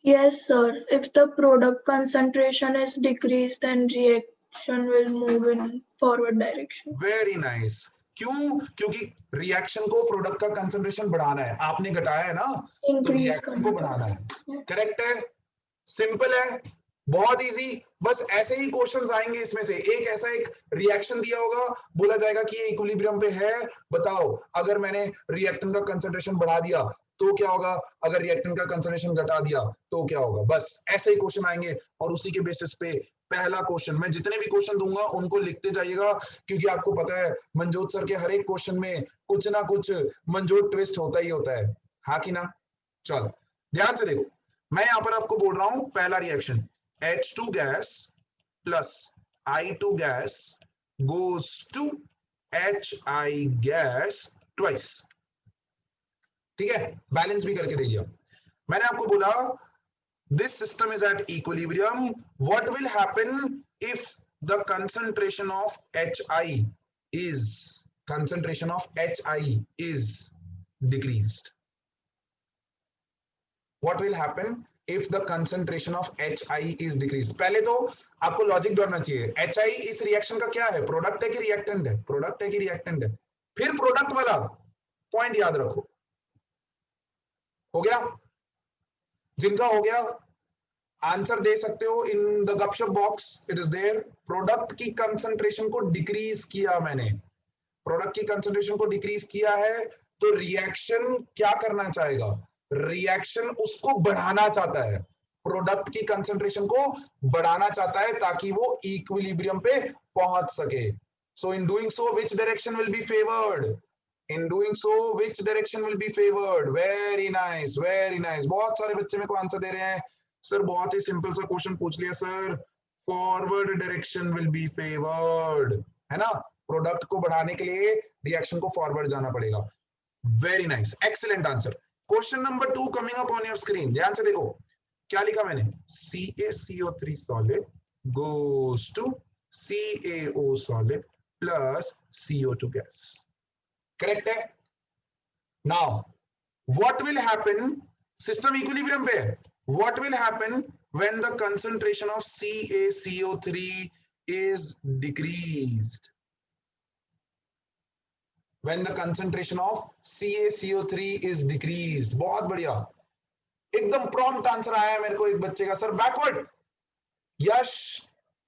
Yes, sir. If the product concentration is decreased, then reaction will move in forward direction. Very nice. क्यों? क्योंकि रिएक्शन को प्रोडक्ट का कंसंट्रेशन बढ़ाना है, आपने घटाया है ना, तो Increase रिएक्शन को करना बढ़ाना है। है। करेक्ट है, सिंपल है, बहुत इजी। बस ऐसे ही क्वेश्चंस आएंगे इसमें से। एक ऐसा एक रिएक्शन दिया होगा, बोला जाएगा कि ये इक्विलिब्रियम पे है, बताओ अगर मैंने रिएक्टेंट का कंसंट्रेशन बढ़ा दिया तो क्या होगा, अगर रिएक्टेंट का कंसंट्रेशन घटा दिया तो क्या होगा। बस ऐसे ही क्वेश्चन आएंगे, और उसी के बेसिस पे पहला क्वेश्चन, मैं जितने भी क्वेश्चन दूंगा उनको लिखते जाइएगा, क्योंकि आपको पता है मनजोत सर के हर एक क्वेश्चन में कुछ ना कुछ मनजोत ट्विस्ट होता ही होता है, हाँ कि ना। चलो ध्यान से देखो, मैं यहां पर आपको बोल रहा हूं पहला reaction, H2 gas plus I2 gas goes to HI gas twice. ठीक है, बैलेंस भी करके दे दिया। मैंने आपको बोला this system is at equilibrium. What will happen if the concentration of HI is decreased? What will happen if the concentration of HI is decreased? पहले तो आपको लॉजिक दौड़ना चाहिए। HI इस रिएक्शन का क्या है, प्रोडक्ट है कि रिएक्टेंट है? प्रोडक्ट है कि रिएक्टेंट है? फिर प्रोडक्ट वाला पॉइंट याद रखो। हो गया? जिनका हो गया आंसर दे सकते हो इन द गपशप box, it is there. Product की कंसंट्रेशन को डिक्रीज किया मैंने, प्रोडक्ट की कंसंट्रेशन को डिक्रीज किया है, तो रिएक्शन क्या करना चाहेगा, रिएक्शन उसको बढ़ाना चाहता है, प्रोडक्ट की कंसंट्रेशन को बढ़ाना चाहता है ताकि वो इक्विलिब्रियम पे पहुंच सके। So in doing so which direction will be favoured, in doing so which direction will be favoured. Very nice, very nice. बहुत सारे बच्चे मेरे को आंसर दे रहे हैं, सर बहुत ही सिंपल सा क्वेश्चन पूछ लिया sir, forward direction will be favoured, है ना, प्रोडक्ट को बढ़ाने के लिए रिएक्शन को फॉरवर्ड जाना पड़ेगा। Very nice, excellent answer. Question number 2 coming up on your screen, ध्यान से देखो क्या लिखा मैंने, CaCO3 solid goes to CaO solid plus CO2 gas. Correct है? Now what will happen, system equilibrium पे है, what will happen when the concentration of CaCO3 is decreased? When the concentration of CaCO3 is decreased. बहुत बढ़िया, एकदम prompt answer आया है मेरे को एक बच्चे का, सर बैकवर्ड। यश,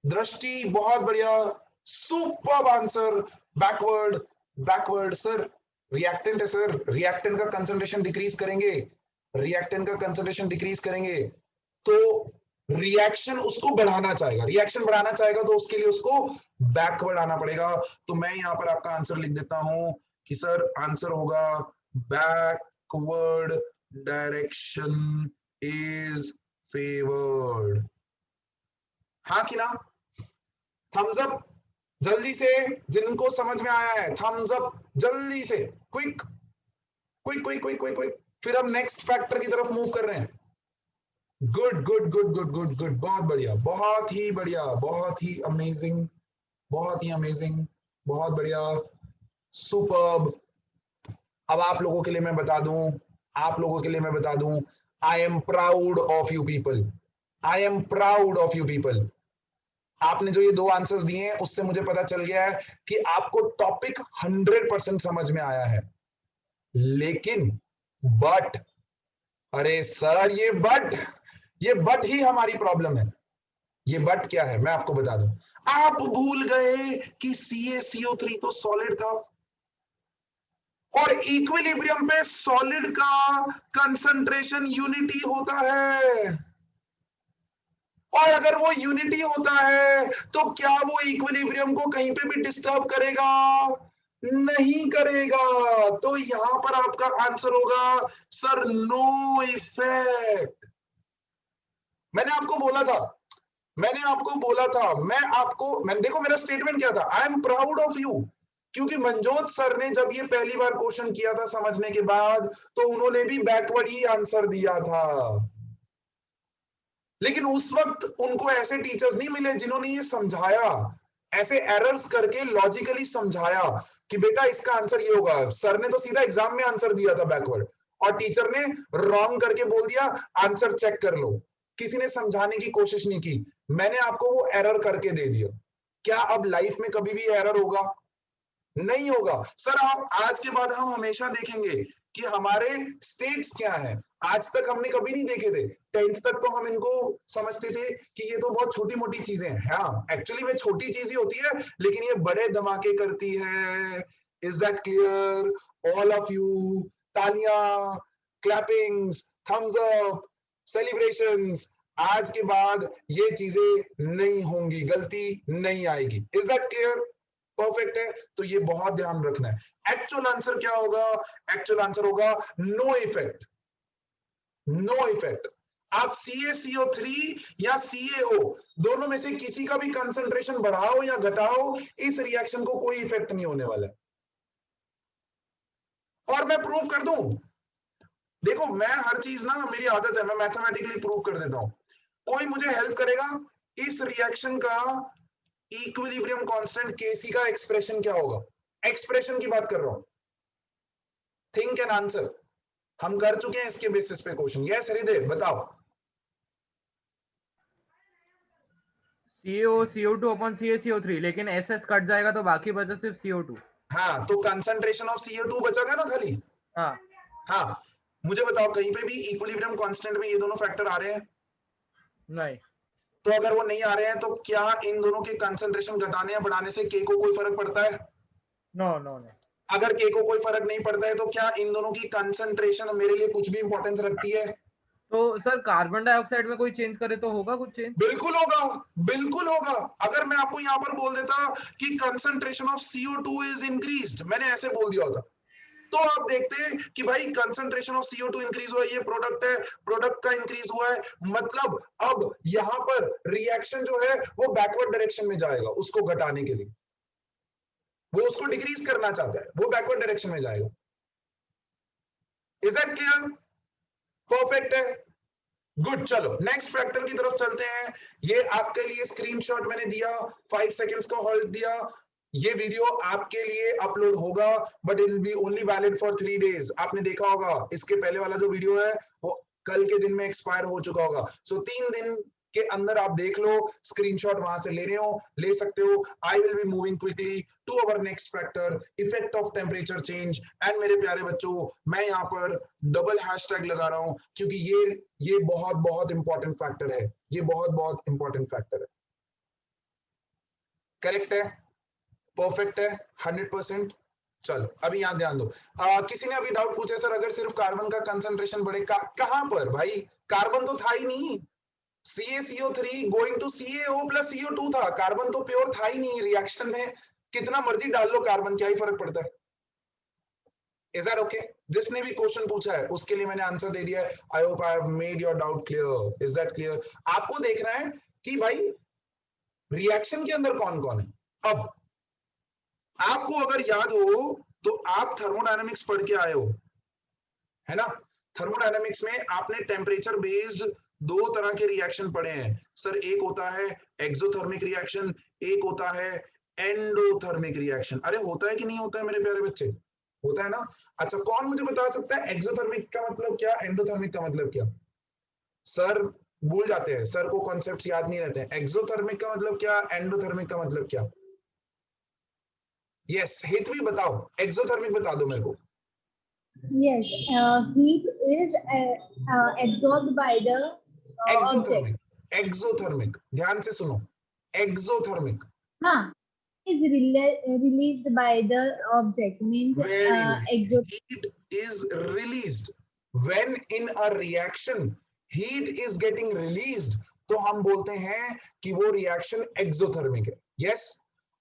दृष्टि, बहुत बढ़िया, superb answer, backward. Backward sir, reactant है सर, रिएक्टेंट का कंसंट्रेशन डिक्रीज करेंगे, रिएक्टेंट का कंसंट्रेशन डिक्रीज करेंगे तो रिएक्शन उसको बढ़ाना चाहेगा, रिएक्शन बढ़ाना चाहेगा तो उसके लिए उसको बैकवर्ड आना पड़ेगा। तो मैं यहां पर आपका आंसर लिख देता हूं कि सर आंसर होगा बैकवर्ड डायरेक्शन इज फेवर्ड, हाँ कि ना। थम्स अप जल्दी से, जिनको समझ में आया है थम्स अप जल्दी से, quick quick quick quick quick quick. फिर हम नेक्स्ट फैक्टर की तरफ मूव कर रहे हैं। Good good good good good good, बहुत बढ़िया, बहुत ही बढ़िया, बहुत ही अमेजिंग, बहुत ही अमेजिंग, बहुत बढ़िया, सुपर्ब। अब आप लोगों के लिए मैं बता दूं, आप लोगों के लिए मैं बता दूं, I am proud of you people, I am proud of you people. आपने जो ये 2 आंसर्स दिए हैं उससे मुझे पता चल गया है कि आपको टॉपिक 100% समझ में आया है। लेकिन बट, अरे सर ये बट ही हमारी प्रॉब्लम है। ये बट क्या है मैं आपको बता दूं, आप भूल गए कि CaCO3 तो सॉलिड था और इक्विलिब्रियम पे सॉलिड का कंसंट्रेशन यूनिटी होता है, और अगर वो यूनिटी होता है तो क्या वो इक्विलिब्रियम को कहीं पे भी डिस्टर्ब करेगा? नहीं करेगा। तो यहां पर आपका आंसर होगा सर नो इफेक्ट। मैंने आपको बोला था, मैंने आपको बोला था, मैंने देखो मेरा स्टेटमेंट क्या था, I am proud of you, क्योंकि मनजोत सर ने जब ये पहली बार क्वेश्चन किया था समझने के बाद, तो उन्होंने भी बैकवर्ड ही आंसर दिया था। लेकिन उस वक्त उनको ऐसे टीचर्स नहीं मिले जिन्होंने ये समझाया, ऐसे एरर्स करके लॉजिकली समझाया कि बेटा इसका आंसर ये होगा। सर ने तो सीधा एग्जाम में आंसर दिया था बैकवर्ड, और टीचर ने रॉन्ग करके बोल दिया आंसर चेक कर लो। किसी ने समझाने की कोशिश नहीं की, मैंने आपको वो एरर करके दे दिया। क्या अब लाइफ में कभी भी एरर होगा? नहीं होगा। सर आप आज के बाद हम हमेशा देखेंगे कि हमारे स्टेट्स क्या है, आज तक हमने कभी नहीं देखे थे। 10th तक तो हम इनको समझते थे कि ये तो बहुत छोटी मोटी चीजें हैं। हाँ, एक्चुअली में छोटी चीज ही होती है, लेकिन ये बड़े धमाके करती है। Is that clear? All of you, तालियां, क्लैपिंग्स, थम्स अप, सेलिब्रेशंस। आज के बाद ये चीजें नहीं होंगी, गलती नहीं आएगी। Is that clear? परफेक्ट है। तो ये बहुत ध्यान रखना है। एक्चुअल आंसर क्या होगा? एक्चुअल आंसर होगा नो इफेक्ट। No effect. आप CaCO3 या CaO दोनों में से किसी का भी कंसंट्रेशन बढ़ाओ या घटाओ, इस रिएक्शन को कोई इफेक्ट नहीं होने वाला है। और मैं प्रूव कर दूं, देखो मैं हर चीज ना, मेरी आदत है, मैं मैथमेटिकली प्रूव कर देता हूं। कोई मुझे हेल्प करेगा, इस रिएक्शन का इक्विलिब्रियम कांस्टेंट Kc का एक्सप्रेशन क्या होगा? एक्सप्रेशन की बात कर रहा हूं। Think and answer. हम कर चुके हैं इसके बेसिस पे क्वेश्चन। यस हृदय बताओ। CO अपॉन CaCO3, लेकिन SS कट जाएगा तो बाकी बचा सिर्फ CO2। हाँ, तो कंसंट्रेशन ऑफ CO2 बचागा ना खाली। हाँ हाँ, मुझे बताओ कहीं पे भी इक्विलिब्रियम कांस्टेंट में ये दोनों फैक्टर आ रहे हैं? नहीं। तो अगर वो नहीं आ रहे हैं तो क्या इन दोनों के कंसंट्रेशन घटाने या बढ़ाने से K को कोई फर्क पड़ता है? No no no. अगर K को कोई फर्क नहीं पड़ता है तो क्या इन दोनों की कंसंट्रेशन मेरे लिए कुछ भी इंपॉर्टेंस रखती है? तो सर कार्बन डाइऑक्साइड में कोई चेंज करे तो होगा कुछ चेंज? बिल्कुल होगा, बिल्कुल होगा। अगर मैं आपको यहां पर बोल देता कि concentration of CO2 is increased, मैंने ऐसे बोल दिया होता, तो आप देखते हैं कि भाई कंसंट्रेशन ऑफ CO2 इंक्रीज हुआ है, ये प्रोडक्ट है, प्रोडक्ट का इंक्रीज हुआ है, मतलब अब यहां पर रिएक्शन जो है वो बैकवर्ड डायरेक्शन में जाएगा। उसको घटाने के लिए वो उसको डिक्रीज करना चाहता है, वो बैकवर्ड डायरेक्शन में जाएगा। Is that clear? परफेक्ट है, गुड। चलो नेक्स्ट फैक्टर की तरफ चलते हैं। ये आपके लिए स्क्रीनशॉट मैंने दिया, 5 सेकंड्स का होल्ड दिया। ये वीडियो आपके लिए अपलोड होगा, but it will be only valid for 3 days. आपने देखा होगा इसके पहले वाला जो वीडियो है वो कल के दिन में एक्सपायर हो चुका होगा। सो 3 दिन के अंदर आप देख लो, स्क्रीनशॉट वहां से लेने हो ले सकते हो। I will be moving quickly to our next factor, effect of temperature change. And मेरे प्यारे बच्चों, मैं यहाँ पर डबल हैशटैग लगा रहा हूं क्योंकि ये बहुत बहुत इंपॉर्टेंट फैक्टर है। ये बहुत बहुत इंपॉर्टेंट फैक्टर है। करेक्ट है, परफेक्ट है, 100%। चलो अभी यहां ध्यान दो। किसी ने अभी डाउट पूछा सर अगर सिर्फ कार्बन का कंसंट्रेशन बढ़े, कहां पर भाई? कार्बन तो था ही नहीं। CaCO3 going to CaO plus CO2 था, कार्बन तो प्योर था ही नहीं। रिएक्शन में कितना मर्जी डाल लो कार्बन, क्या ही फर्क पड़ता है? Is that okay? जिसने भी क्वेश्चन पूछा है उसके लिए मैंने आंसर दे दिया है। I hope I have made your doubt clear. Is that clear? आपको देखना है कि भाई रिएक्शन के अंदर कौन कौन है। अब आपको अगर याद हो तो आप थर्मोडायनामिक्स पढ़ के आए हो, है ना? थर्मोडायनामिक्स में आपने टेम्परेचर बेस्ड 2 तरह के रिएक्शन पढ़े हैं सर। एक होता है एक्सोथर्मिक रिएक्शन, एक होता है एंडोथर्मिक रिएक्शन। अरे होता है कि नहीं होता है मेरे प्यारे बच्चे? होता है ना? अच्छा, कौन मुझे बता सकता है एक्सोथर्मिक का मतलब क्या, एंडोथर्मिक का मतलब क्या? सर भूल जाते हैं, सर को कॉन्सेप्ट्स याद नहीं रहते हैं। एक्सोथर्मिक का मतलब क्या, एंडोथर्मिक का मतलब क्या? यस हितवी बताओ, एक्सोथर्मिक बता दो मेरे को। Yes, heat is absorbed by the exothermic, object. Exothermic, ध्यान से सुनो, एक्सोथर्मिक। हाँ, is released by the object means Very nice. exo. Heat is released when in a reaction heat is getting released, तो हम बोलते हैं कि वो रिएक्शन एक्सोथर्मिक है। यस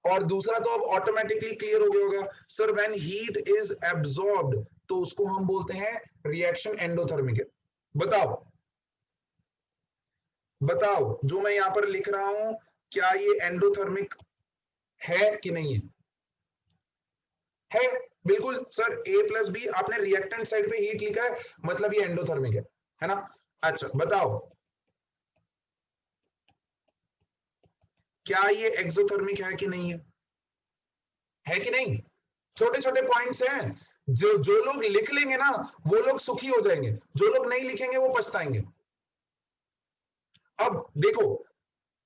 और दूसरा तो अब ऑटोमेटिकली क्लियर हो गया होगा sir, when heat is absorbed तो उसको हम बोलते हैं रिएक्शन एंडोथर्मिक है। बताओ बताओ जो मैं यहां पर लिख रहा हूं क्या ये एंडोथर्मिक है कि नहीं है? है, बिल्कुल सर। A+B आपने रिएक्टेंट साइड पे हीट लिखा है, मतलब ये एंडोथर्मिक है ना? अच्छा बताओ क्या ये एक्सोथर्मिक है कि नहीं है कि नहीं? छोटे छोटे पॉइंट्स हैं, जो लोग लिख लेंगे ना वो लोग सुखी हो जाएंगे, जो लोग नहीं लिखेंगे वो पछताएंगे। अब देखो,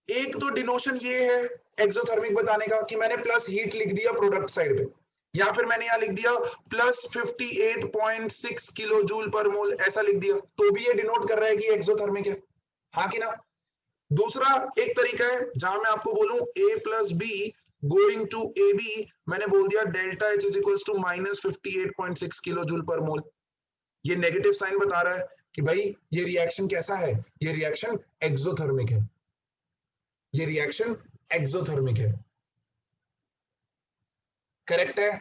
एक तो डिनोशन ये है एक्सोथर्मिक बताने का कि मैंने प्लस हीट लिख दिया प्रोडक्ट साइड पे, या फिर मैंने यहां लिख दिया प्लस 58.6 किलो जूल पर मोल, ऐसा लिख दिया, तो भी ये डिनोट कर रहा है कि एक्सोथर्मिक है, हाँ कि ना? दूसरा एक तरीका है जहां मैं आपको बोलूं A+B गोइंग टू AB, मैंने बोल दिया delta H is equal to minus 58.6 kilo joule per mole. ये नेगेटिव साइन बता रहा है कि भाई ये रिएक्शन कैसा है, ये रिएक्शन एक्सोथर्मिक है, ये रिएक्शन एक्सोथर्मिक है। करेक्ट है,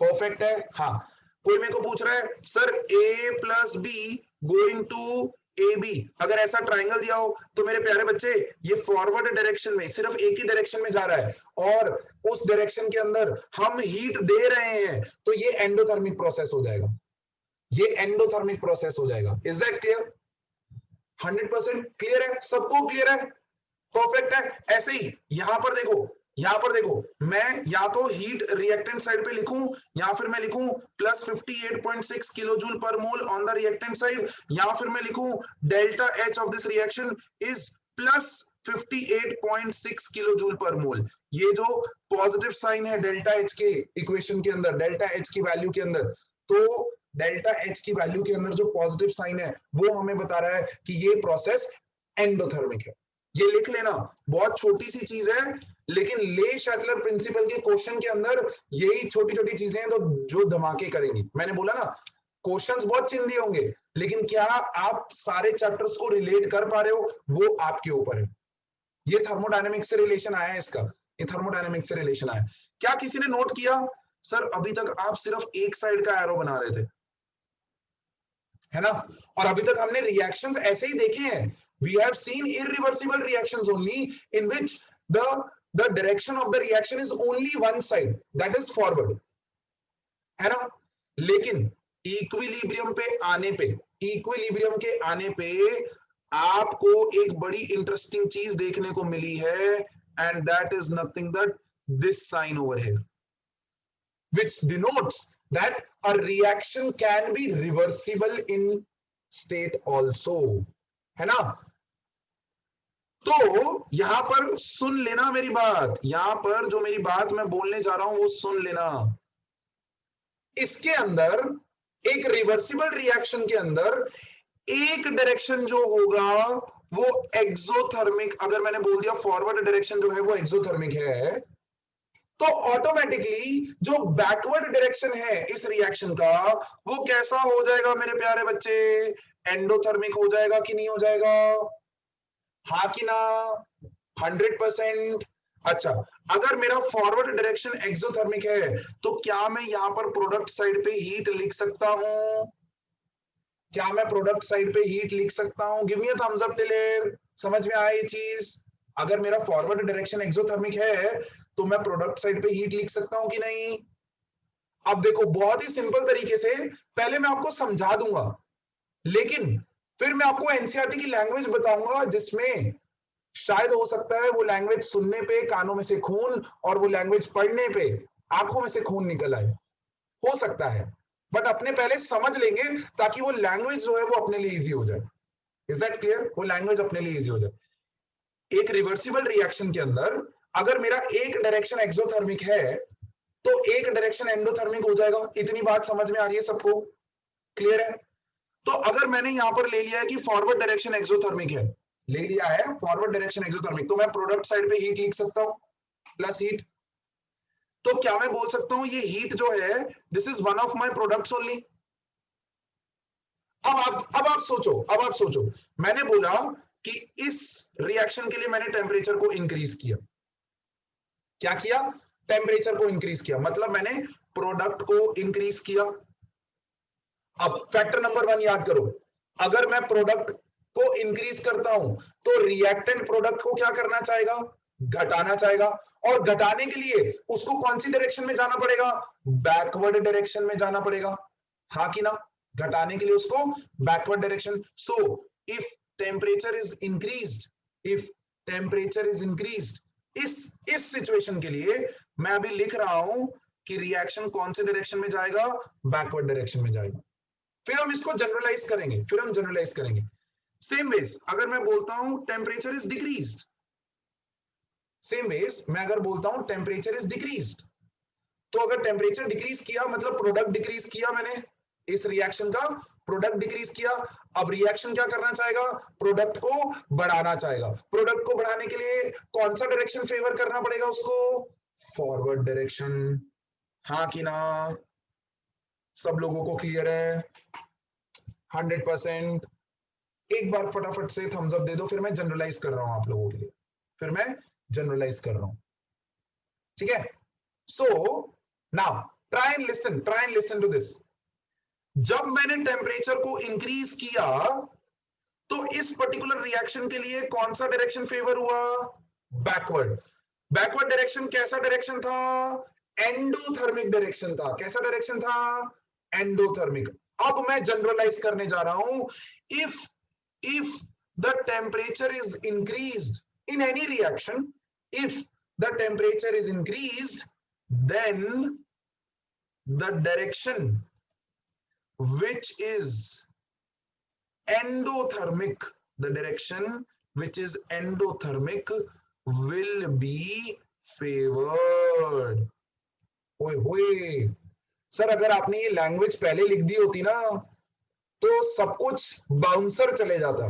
परफेक्ट है। हाँ, कोई मेरे को पूछ रहा है sir A+B going to AB, अगर ऐसा ट्राइंगल दिया हो तो मेरे प्यारे बच्चे ये फॉरवर्ड डायरेक्शन में, सिर्फ एक ही डायरेक्शन में जा रहा है और उस डायरेक्शन के अंदर हम हीट दे रहे हैं, तो ये एंडोथर्मिक प्रोसेस हो जाएगा, ये एंडोथर्मिक प्रोसेस हो जाएगा। Is that clear? 100% क्लियर है? सबको क्लियर है? परफेक्ट है। ऐसे ही यहां पर देखो, यहां पर देखो, मैं या तो हीट रिएक्टेंट साइड पे लिखूं या फिर मैं लिखूं plus 58.6 kilo joule per mole on the reactant side, या फिर मैं लिखूं delta H of this reaction is plus 58.6 kilo joule per mole. ये जो पॉजिटिव साइन है डेल्टा H के इक्वेशन के अंदर, डेल्टा H की वैल्यू के अंदर, तो डेल्टा H की वैल्यू के अंदर जो पॉजिटिव साइन है वो हमें बता रहा है कि ये प्रोसेस एंडोथर्मिक है। ये लिख लेना, बहुत छोटी सी चीज है, लेकिन ले शैटलर प्रिंसिपल के क्वेश्चन के अंदर यही छोटी छोटी चीजें हैं तो जो धमाके करेंगी। मैंने बोला ना क्वेश्चंस बहुत चिंदी होंगे, लेकिन क्या आप सारे चैप्टर्स को रिलेट कर पा रहे हो वो आपके ऊपर है। ये थर्मोडायनेमिक्स से रिलेशन आया है इसका, ये थर्मोडायनेमिक्स से रिलेशन आया। क्या किसी ने नोट किया सर अभी तक आप सिर्फ एक साइड का एरो बना रहे थे, है ना? और अभी तक हमने रिएक्शंस ऐसे ही देखे हैं। We have seen irreversible reactions only in which the direction of the reaction is only one side, that is forward, है ना? लेकिन इक्विलिब्रियम पे आने पे, इक्विलिब्रियम के आने पे आपको एक बड़ी इंटरेस्टिंग चीज देखने को मिली है, and that is nothing but this sign over here, which denotes that a reaction can be reversible in state also, है ना? तो यहां पर सुन लेना मेरी बात, यहां पर जो मेरी बात मैं बोलने जा रहा हूं वो सुन लेना। इसके अंदर एक रिवर्सिबल रिएक्शन के अंदर एक डायरेक्शन जो होगा वो एक्सोथर्मिक, अगर मैंने बोल दिया फॉरवर्ड डायरेक्शन जो है वो एक्सोथर्मिक है, तो ऑटोमेटिकली जो बैकवर्ड डायरेक्शन है इस रिएक्शन का वो कैसा हो जाएगा मेरे प्यारे बच्चे? एंडोथर्मिक हो जाएगा कि नहीं हो जाएगा? हाँ कि ना? 100%। अच्छा, अगर मेरा फॉरवर्ड डायरेक्शन एक्सोथर्मिक है तो क्या मैं यहां पर प्रोडक्ट साइड पे हीट लिख सकता हूं? क्या मैं प्रोडक्ट साइड पे हीट लिख सकता हूं? Give me a thumbs up till समझ में आया ये चीज? अगर मेरा फॉरवर्ड डायरेक्शन एक्सोथर्मिक है तो मैं प्रोडक्ट साइड पे हीट लिख सकता हूं कि नहीं? अब देखो बहुत ही सिंपल तरीके से पहले मैं आपको समझा दूंगा, लेकिन फिर मैं आपको एनसीईआरटी की लैंग्वेज बताऊंगा जिसमें शायद हो सकता है वो लैंग्वेज सुनने पे कानों में से खून और वो लैंग्वेज पढ़ने पे आंखों में से खून निकल आए, हो सकता है, बट अपने पहले समझ लेंगे ताकि वो लैंग्वेज जो है वो अपने लिए इजी हो जाए। Is that clear? वो लैंग्वेज अपने लिए इजी हो जाए। एक रिवर्सिबल रिएक्शन के अंदर अगर मेरा एक डायरेक्शन एक्सोथर्मिक है तो एक डायरेक्शन एंडोथर्मिक हो जाएगा। इतनी बात समझ में आ रही है सबको? क्लियर है? तो अगर मैंने यहां पर ले लिया है कि फॉरवर्ड डायरेक्शन एक्सोथर्मिक है, ले लिया है फॉरवर्ड डायरेक्शन एक्सोथर्मिक, तो मैं प्रोडक्ट साइड पे हीट लिख सकता हूं प्लस हीट। तो क्या मैं बोल सकता हूं ये हीट जो है this is one of my products only? अब आप सोचो, मैंने बोला कि इस रिएक्शन के लिए मैंने टेम्परेचर को इंक्रीज किया। क्या किया? टेम्परेचर को इंक्रीज किया, मतलब मैंने प्रोडक्ट को इंक्रीज किया। अब फैक्टर नंबर 1 याद करो, अगर मैं प्रोडक्ट को इंक्रीज करता हूं तो रिएक्टेंट प्रोडक्ट को क्या करना चाहेगा, घटाना चाहेगा, और घटाने के लिए उसको कौन सी डायरेक्शन में जाना पड़ेगा, बैकवर्ड डायरेक्शन में जाना पड़ेगा, हाँ कि ना, घटाने के लिए उसको backward direction. So if temperature is increased, if temperature is increased, इस सिचुएशन के लिए मैं अभी लिख रहा हूं कि रिएक्शन कौन से डायरेक्शन में जाएगा, बैकवर्ड डायरेक्शन में जाएगा। फिर हम इसको जनरलाइज करेंगे, फिर हम जनरलाइज करेंगे। सेम वेज अगर मैं बोलता हूं temperature is decreased, same ways मैं अगर बोलता हूं टेम्परेचर इज डिक्रीज्ड, तो अगर टेम्परेचर डिक्रीज किया मतलब प्रोडक्ट डिक्रीज किया, मैंने इस रिएक्शन का प्रोडक्ट डिक्रीज किया। अब रिएक्शन क्या करना चाहेगा, प्रोडक्ट को बढ़ाना चाहेगा। प्रोडक्ट को बढ़ाने के लिए कौन सा डायरेक्शन फेवर करना पड़ेगा उसको, फॉरवर्ड डायरेक्शन, हाँ कि ना, सब लोगों को क्लियर है 100%? एक बार फटाफट से थम्स अप दे दो, फिर मैं जनरलाइज कर रहा हूं आप लोगों के लिए, फिर मैं जनरलाइज कर रहा हूं, ठीक है। So now try and listen to this. जब मैंने टेम्परेचर को इंक्रीज किया तो इस पर्टिकुलर रिएक्शन के लिए कौन सा डायरेक्शन फेवर हुआ, बैकवर्ड। बैकवर्ड डायरेक्शन कैसा डायरेक्शन था, एंडोथर्मिक डायरेक्शन था। कैसा डायरेक्शन था, एंडोथर्मिक। अब मैं जनरलाइज करने जा रहा हूं, if the temperature is increased in any reaction, if the temperature is increased, then the direction which is endothermic, the direction which is endothermic will be favored। ओए होए सर, अगर आपने ये लैंग्वेज पहले लिख दी होती ना तो सब कुछ बाउंसर चले जाता,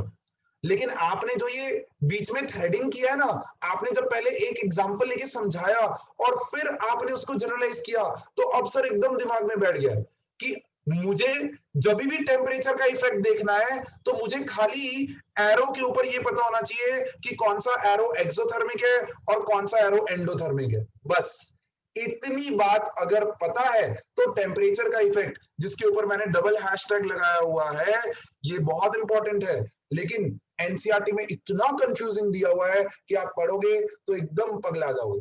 लेकिन आपने जो ये बीच में थ्रेडिंग किया है ना, आपने जब पहले एक एग्जांपल लेके समझाया और फिर आपने उसको जनरलाइज किया, तो अब सर एकदम दिमाग में बैठ गया कि मुझे जब भी टेम्परेचर का इफेक्ट देखना है तो मुझे खाली एरो के ऊपर ये पता होना चाहिए कि कौन सा एरो एक्सोथर्मिक है और कौन सा एरो एंडोथर्मिक है। बस इतनी बात अगर पता है तो टेम्परेचर का इफेक्ट, जिसके ऊपर मैंने डबल हैशटैग लगाया हुआ है, ये बहुत इंपॉर्टेंट है। लेकिन एनसीईआरटी में इतना कंफ्यूजिंग दिया हुआ है कि आप पढ़ोगे तो एकदम पगला जाओगे।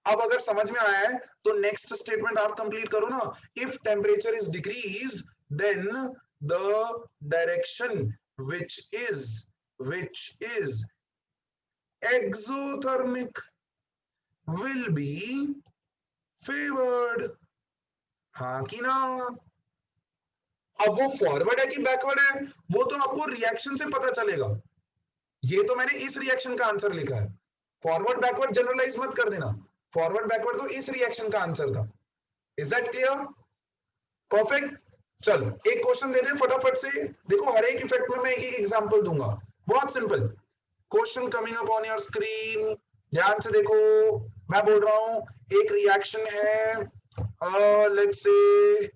अब अगर समझ में आया है तो नेक्स्ट स्टेटमेंट आप कंप्लीट करो ना। If temperature is decrease then the direction which is exothermic will be favored, हाँ कि ना। अब वो फॉरवर्ड है कि बैकवर्ड है वो तो आपको रिएक्शन से पता चलेगा। ये तो मैंने इस रिएक्शन का आंसर लिखा है, फॉरवर्ड बैकवर्ड जनरलाइज मत कर देना। फॉरवर्ड बैकवर्ड तो इस रिएक्शन का आंसर था। Is that clear? परफेक्ट। चल एक क्वेश्चन दे दे फटाफट से, देखो हर एक इफेक्ट में मैं एक एक एग्जांपल दूंगा, बहुत simple. Question coming up on your screen, ध्यान से देखो। मैं बोल रहा हूं एक रिएक्शन है, लेट्स से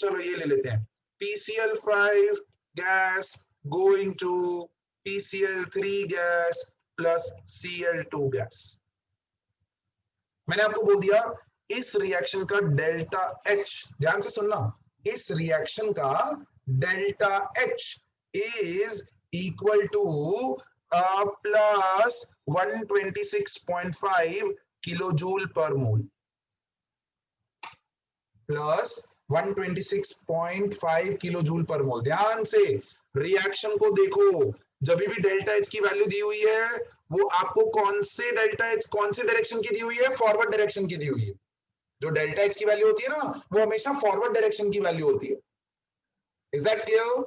चलो ये ले लेते हैं, PCl5 gas going to PCl3 gas plus Cl2 gas. मैंने आपको बोल दिया इस रिएक्शन का डेल्टा H, ध्यान से सुनना, इस रिएक्शन का delta H is equal two plus 126.5 kilojoule पर मोल, प्लस 126.5 किलोजूल पर मोल। ध्यान से रिएक्शन को देखो, जब भी डेल्टा H की वैल्यू दी हुई है वो आपको कौन से डेल्टा H कौन से डायरेक्शन की दी हुई है, फॉरवर्ड डायरेक्शन की दी हुई है। जो डेल्टा H की वैल्यू होती है ना वो हमेशा फॉरवर्ड डायरेक्शन की वैल्यू होती है। Is that clear?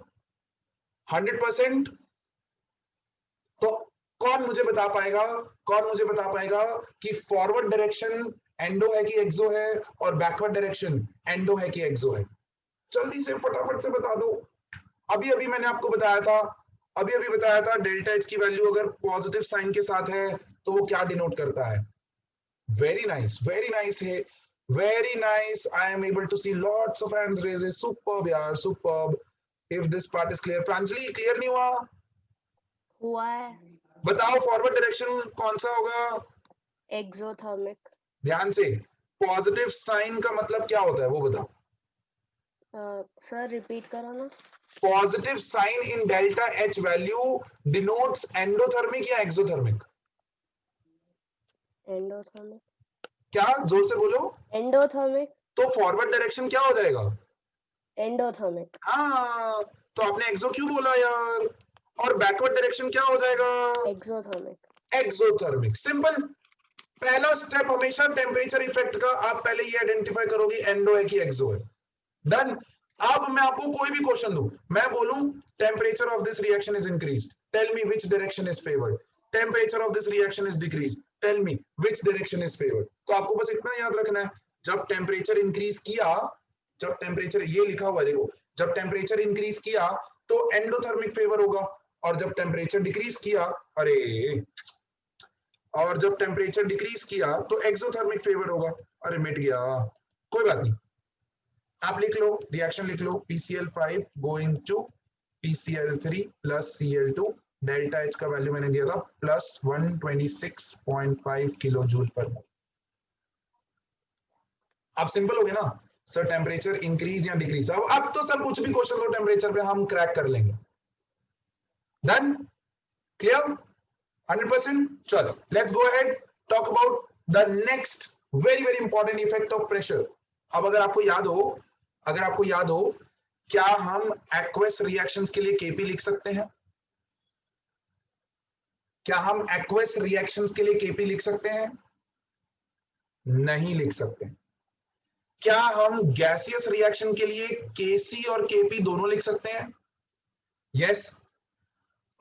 100%। तो कौन मुझे बता पाएगा कि फॉरवर्ड डायरेक्शन एंडो है कि एक्सो है और बैकवर्ड डायरेक्शन एंडो है कि एक्सो है? जल्दी से फटाफट से बता दो। अभी अभी मैंने आपको बताया था डेल्टा H की वैल्यू अगर पॉजिटिव साइन के साथ है तो वो क्या डिनोट करता है। वेरी नाइस है, very nice. I am able to see lots of hands raises, superb यार, superb. If this part is clear, Pranjali clear नहीं हुआ है? बताओ फॉरवर्ड डायरेक्शन कौन सा होगा? एक्सोथर्मिक। ध्यान से, पॉजिटिव साइन का मतलब क्या होता है वो बताओ। सर रिपीट करो ना। Positive sign in delta H value denotes endothermic या एक्सोथर्मिक? एंडोथर्मिक। क्या, जोर से बोलो। एंडोथर्मिक। तो फॉरवर्ड डायरेक्शन क्या हो जाएगा? एंडोथर्मिक। हाँ, तो आपने एक्सो क्यों बोला यार? और बैकवर्ड डायरेक्शन क्या हो जाएगा? एक्सोथर्मिक। एक्सोथर्मिक। सिंपल। पहला स्टेप हमेशा टेम्परेचर इफेक्ट का, आप पहले ये आइडेंटिफाई करोगे एंडो है कि एक्सो है। डन। अब मैं आपको कोई भी क्वेश्चन दूं, मैं बोलूं temperature of this reaction is increased, tell me which direction is favoured. Temperature of this reaction is decreased, tell me which direction is favoured. तो आपको बस इतना याद रखना है, जब टेम्परेचर इंक्रीज किया, जब टेम्परेचर, ये लिखा हुआ है देखो, जब टेम्परेचर इंक्रीज किया तो एंडोथर्मिक फेवर होगा, और जब टेम्परेचर डिक्रीज किया, अरे, और जब टेम्परेचर डिक्रीज किया तो एक्सोथर्मिक फेवर होगा। अरे मिट गया, कोई बात नहीं, आप लिख लो, रिएक्शन लिख लो, PCl5 going to PCl3 plus Cl2, delta H का वैल्यू मैंने दिया था प्लस 126.5 किलो जूल पर मोल। अब सिंपल हो गया ना सर, टेम्परेचर इंक्रीज या डिक्रीज। अब तो सर कुछ भी क्वेश्चन हो टेम्परेचर पे हम क्रैक कर लेंगे। Done, clear, 100%। चलो let's go ahead, talk about the next very very important effect of pressure. अब अगर आपको याद हो, क्या हम एक्वस रिएक्शंस के लिए केपी लिख सकते हैं? क्या हम एक्वस रिएक्शंस के लिए केपी लिख सकते हैं? नहीं लिख सकते। क्या हम गैसियस रिएक्शन के लिए केसी और केपी दोनों लिख सकते हैं? यस।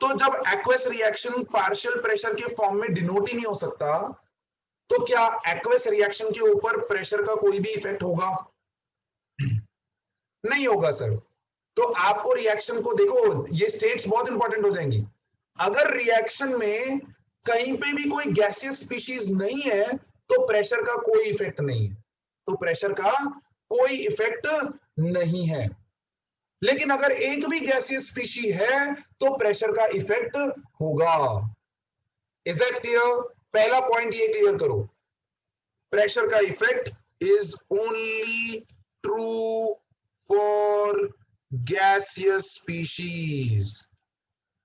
तो जब एक्वस रिएक्शन पार्शियल प्रेशर के फॉर्म में डिनोट ही नहीं हो सकता, तो क्या एक्वस रिएक्शन के ऊपर प्रेशर का कोई भी इफेक्ट होगा? नहीं होगा सर। तो आपको रिएक्शन को देखो, ये स्टेट्स बहुत इंपॉर्टेंट हो जाएंगी। अगर रिएक्शन में कहीं पे भी कोई गैसियस स्पीशीज नहीं है तो प्रेशर का कोई इफेक्ट नहीं है, तो प्रेशर का कोई इफेक्ट नहीं है। लेकिन अगर एक भी गैसियस स्पीशी है तो प्रेशर का इफेक्ट होगा। Is that clear? पहला पॉइंट ये क्लियर करो, प्रेशर का effect is only true for gaseous species.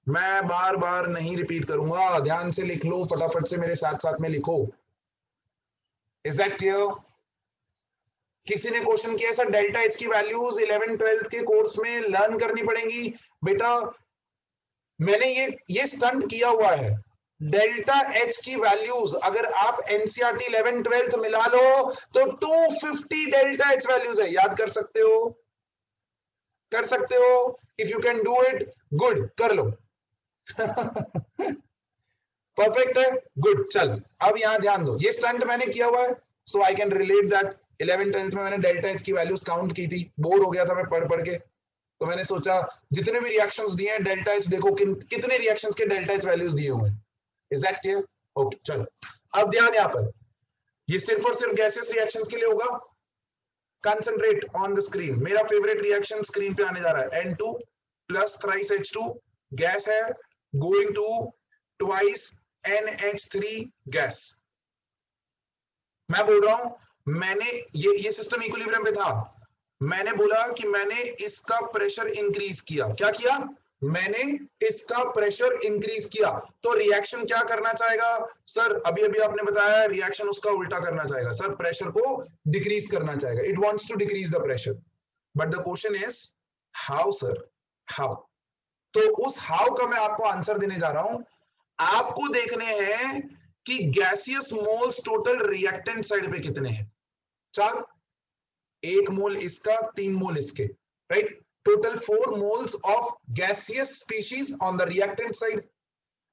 मैं बार बार नहीं रिपीट करूंगा, ध्यान से लिख लो, फटाफट से मेरे साथ साथ में लिखो। Is that clear? किसी ने क्वेश्चन किया सर डेल्टा एच की वैल्यूज 11-12 के कोर्स में लर्न करनी पड़ेंगी। बेटा मैंने ये स्टंट किया हुआ है, डेल्टा एच की वैल्यूज अगर आप एनसीईआरटी 11-12 मिला लो तो 250 डेल्टा एच वैल्यूज है। याद कर सकते हो? कर सकते हो? If you can do it, good, कर लो। परफेक्ट है, गुड। चल अब यहां ध्यान दो, ये स्टंट मैंने किया हुआ है, सो आई कैन रिलेट दैट। 11-12 में मैंने डेल्टा एच की वैल्यूज काउंट की थी, बोर हो गया था मैं पढ़ पढ़ के, तो मैंने सोचा जितने भी रिएक्शंस दिए हैं डेल्टा एच, देखो कितने रिएक्शंस के डेल्टा एच वैल्यूज दिए हुए हैं। Is that clear? ओके चलो अब ध्यान यहां पर, ये सिर्फ और सिर्फ गैसियस रिएक्शंस के लिए होगा। कंसंट्रेट ऑन द स्क्रीन, मेरा फेवरेट रिएक्शन स्क्रीन पे आने जा रहा है, N2 plus thrice H2 gas है, going to twice NH3 gas. मैं बोल रहा हूं, मैंने ये सिस्टम इक्विलिब्रियम पे था, मैंने बोला कि मैंने इसका प्रेशर इंक्रीज किया। क्या किया? मैंने इसका प्रेशर इंक्रीज किया, तो रिएक्शन क्या करना चाहेगा सर? अभी अभी आपने बताया रिएक्शन उसका उल्टा करना चाहेगा सर, प्रेशर को डिक्रीज करना चाहेगा। It wants to decrease the pressure, but the question is how sir, how? तो उस हाउ का मैं आपको आंसर देने जा रहा हूं। आपको देखने हैं कि gaseous moles total reactant side पे कितने हैं? 4, 1 मोल इसका, 3 मोल इसके, right? Total 4 moles of gaseous species on the reactant side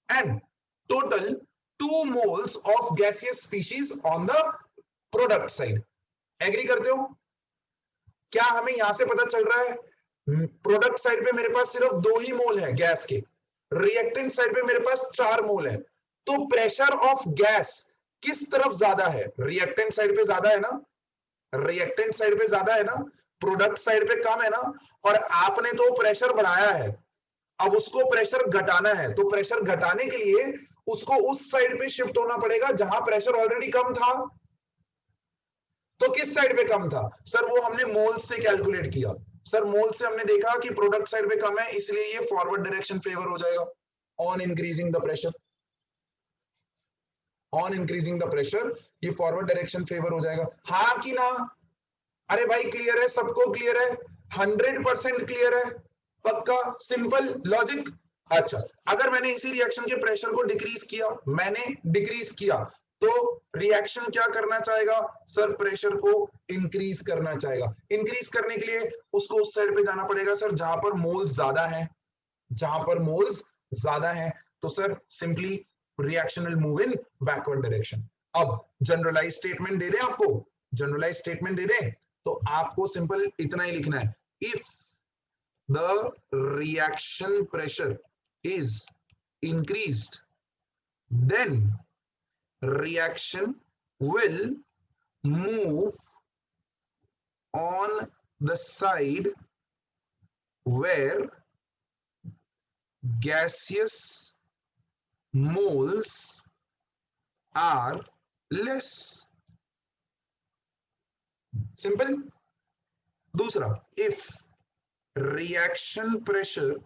and total 2 moles of gaseous species on the product side. Agree करते हो? क्या हमें यहां से पता चल रहा है प्रोडक्ट साइड पे मेरे पास सिर्फ 2 ही मोल है गैस के, रिएक्टेंट साइड पे मेरे पास 4 मोल है, तो प्रेशर ऑफ गैस किस तरफ ज्यादा है? रिएक्टेंट साइड पे ज्यादा है ना? रिएक्टेंट साइड पे ज्यादा है ना? प्रोडक्ट साइड पे कम है ना? और आपने तो प्रेशर बढ़ाया है, अब उसको प्रेशर घटाना है, तो प्रेशर घटाने के लिए उसको उस साइड पे शिफ्ट होना पड़ेगा जहां प्रेशर ऑलरेडी कम था। तो किस साइड पे कम था सर? वो हमने मोल्स से कैलकुलेट किया, सर मोल से हमने देखा कि प्रोडक्ट साइड पे कम है, इसलिए ये फॉरवर्ड डायरेक्शन फेवर हो जाएगा on increasing the pressure. On increasing the pressure ये फॉरवर्ड डायरेक्शन फेवर हो जाएगा, हाँ कि ना? अरे भाई क्लियर है, सबको क्लियर है? 100% क्लियर है, पक्का, सिंपल लॉजिक। अच्छा, अगर मैंने इसी रिएक्शन के प्रेशर को डिक्रीज किया, मैंने डिक्रीज किया, तो रिएक्शन क्या करना चाहेगा सर? प्रेशर को इंक्रीज करना चाहेगा। इंक्रीज करने के लिए उसको उस साइड पे जाना पड़ेगा सर जहां पर मोल्स ज्यादा है, जहां पर मोल्स ज्यादा है, तो sir simply reaction will move in backward direction. अब जनरलाइज स्टेटमेंट दे दें आपको, जनरलाइज स्टेटमेंट दे दें, तो आपको सिंपल इतना ही लिखना है, if the reaction pressure is increased then reaction will move on the side where gaseous moles are less. Simple. दूसरा, if reaction pressure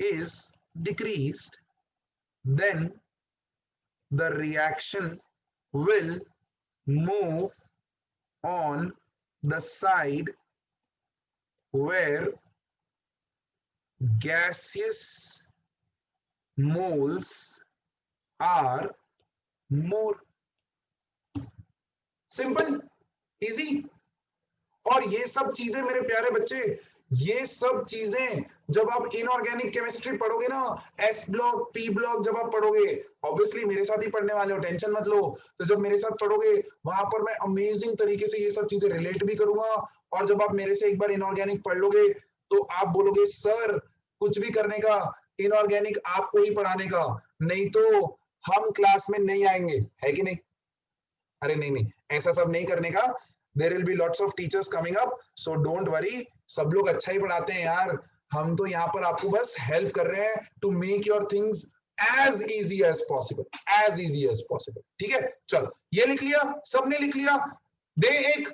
is decreased, then the reaction will move on the side where gaseous moles are more. Simple, easy. और ये सब चीजें मेरे प्यारे बच्चे, ये सब चीजें जब आप इनऑर्गेनिक केमिस्ट्री पढ़ोगे ना, एस ब्लॉक पी ब्लॉक जब आप पढ़ोगे, ऑब्वियसली मेरे साथ ही पढ़ने वाले हो, टेंशन मत लो, तो जब मेरे साथ पढ़ोगे वहां पर मैं अमेजिंग तरीके से ये सब चीजें रिलेट भी करूंगा, और जब आप मेरे से एक बार इनऑर्गेनिक पढ़ लोगे तो आप बोलोगे सर कुछ भी करने का, इनऑर्गेनिक आपको ही पढ़ाने का, नहीं तो हम क्लास में नहीं आएंगे, है कि नहीं? अरे नहीं नहीं, ऐसा सब नहीं करने का, there will be lots of teachers coming up, so don't worry, सब लोग अच्छा ही पढ़ाते हैं यार, हम तो यहाँ पर आपको बस हेल्प कर रहे हैं to make your things as easy as possible, as easy as possible. ठीक है, चलो ये लिख लिया, सबने लिख लिया, दे एक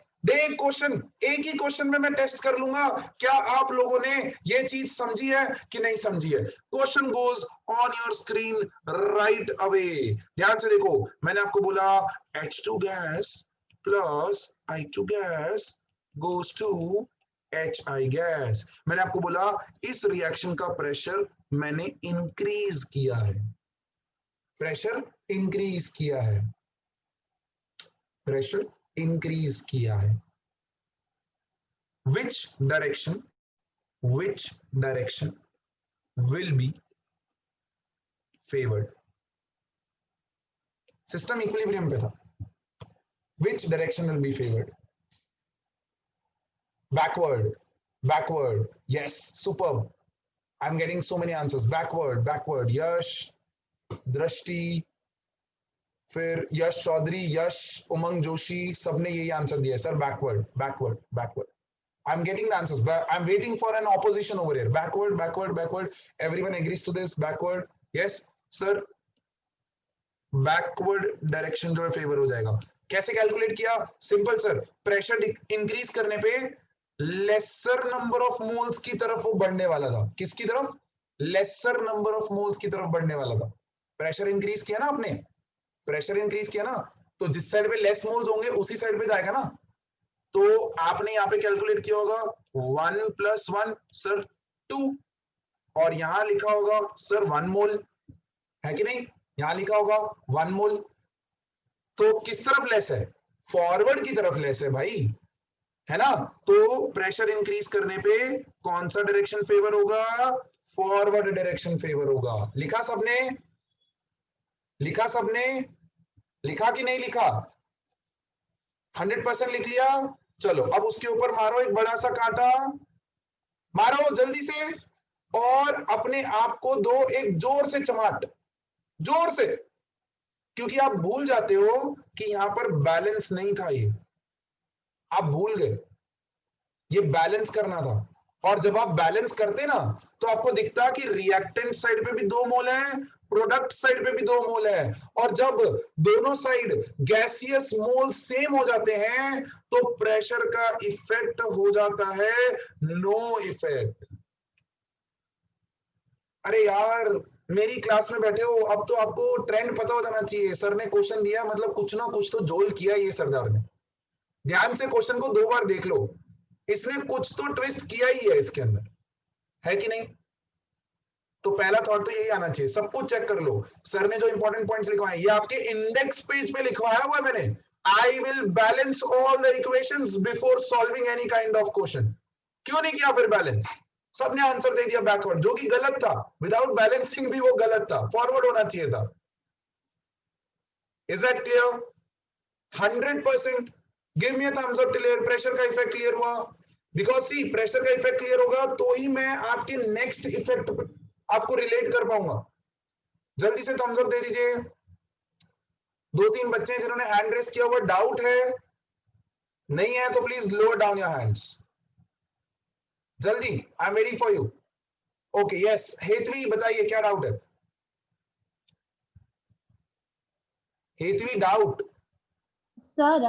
क्वेश्चन, एक ही क्वेश्चन में मैं टेस्ट कर लूंगा क्या आप लोगों ने ये चीज समझी है कि नहीं समझी है। Question goes on your screen right away. ध्यान से देखो, मैंने आपको बोला H2 gas plus I2 gas goes to HI gas. मैंने आपको बोला इस रिएक्शन का प्रेशर मैंने इंक्रीज किया है, प्रेशर इंक्रीज किया है, प्रेशर इंक्रीज किया है। which direction will be favored? System equilibrium पे था, which direction will be favored? Backward, yes, superb, I'm getting so many answers. Backward, यश, दृष्टि, फिर यश चौधरी, यश, उमंग जोशी, सबने यही आंसर दिया है sir, backward. I'm getting the answers, but I'm waiting for an opposition over here. Backward. Everyone agrees to this. Backward, yes, sir. Backward direction जो है favour हो जाएगा। कैसे कैलकुलेट किया? सिंपल सर, प्रेशर इंक्रीज करने पे लेसर नंबर ऑफ मोल्स की तरफ वो बढ़ने वाला था। किसकी तरफ? लेसर नंबर ऑफ मोल्स की तरफ बढ़ने वाला था। प्रेशर इंक्रीज किया ना आपने, प्रेशर इंक्रीज किया ना, तो जिस साइड पे लेस मोल्स होंगे उसी साइड पे जाएगा ना। तो आपने यहाँ पे कैलकुलेट किया होगा 1 + 1 सर 2, और यहां लिखा होगा सर 1 मोल, है कि नहीं? यहां लिखा होगा 1 मोल। तो किस तरफ लेस है? फॉरवर्ड की तरफ लेस है भाई, है ना। तो प्रेशर इंक्रीज करने पे कौन सा डायरेक्शन फेवर होगा? फॉरवर्ड डायरेक्शन फेवर होगा। लिखा सबने? लिखा कि नहीं लिखा? 100% लिख लिया। चलो अब उसके ऊपर मारो एक बड़ा सा कांटा, मारो जल्दी से, और अपने आप को दो एक जोर से चमाट, जोर से, क्योंकि आप भूल जाते हो कि यहां पर बैलेंस नहीं था, ये आप भूल गए, ये बैलेंस करना था। और जब आप बैलेंस करते ना तो आपको दिखता कि रिएक्टेंट साइड पे भी 2 मोल हैं प्रोडक्ट साइड पे भी 2 मोल है, और जब दोनों साइड गैसियस मोल सेम हो जाते हैं तो प्रेशर का इफेक्ट हो जाता है नो इफेक्ट। अरे यार मेरी क्लास में बैठे हो, अब तो आपको ट्रेंड पता हो जाना चाहिए। सर ने क्वेश्चन दिया मतलब कुछ ना कुछ तो जोल किया ये सरदार ने। ध्यान से क्वेश्चन को 2 बार देख लो, इसने कुछ तो ट्विस्ट किया ही है इसके अंदर, है कि नहीं? तो पहला थॉट तो यही आना चाहिए। सब कुछ चेक कर लो, सर ने जो इंपॉर्टेंट पॉइंट्स लिखवाए ये आपके इंडेक्स पेज पे लिखवाया हुआ है मैंने। I will balance all the equations before solving any kind of question. क्यों नहीं किया फिर बैलेंस? सबने आंसर दे दिया बैकवर्ड, जो कि गलत था। विदाउट बैलेंसिंग भी वो गलत था, फॉरवर्ड होना चाहिए था। Is that clear? 100%। Give me a thumbs up till pressure का इफेक्ट क्लियर हुआ। बिकॉज सी प्रेशर का इफेक्ट क्लियर होगा तो ही मैं आपके नेक्स्ट इफेक्ट आपको रिलेट कर पाऊंगा। जल्दी से थम्स अप दे दीजिए। 2-3 बच्चे हैं जिन्होंने हैंड रेस किया हुआ, डाउट है? नहीं है तो please lower down your hands जल्दी। I am waiting for you. Okay yes, Hetvi बताइए क्या डाउट है? हेतवी डाउट? सर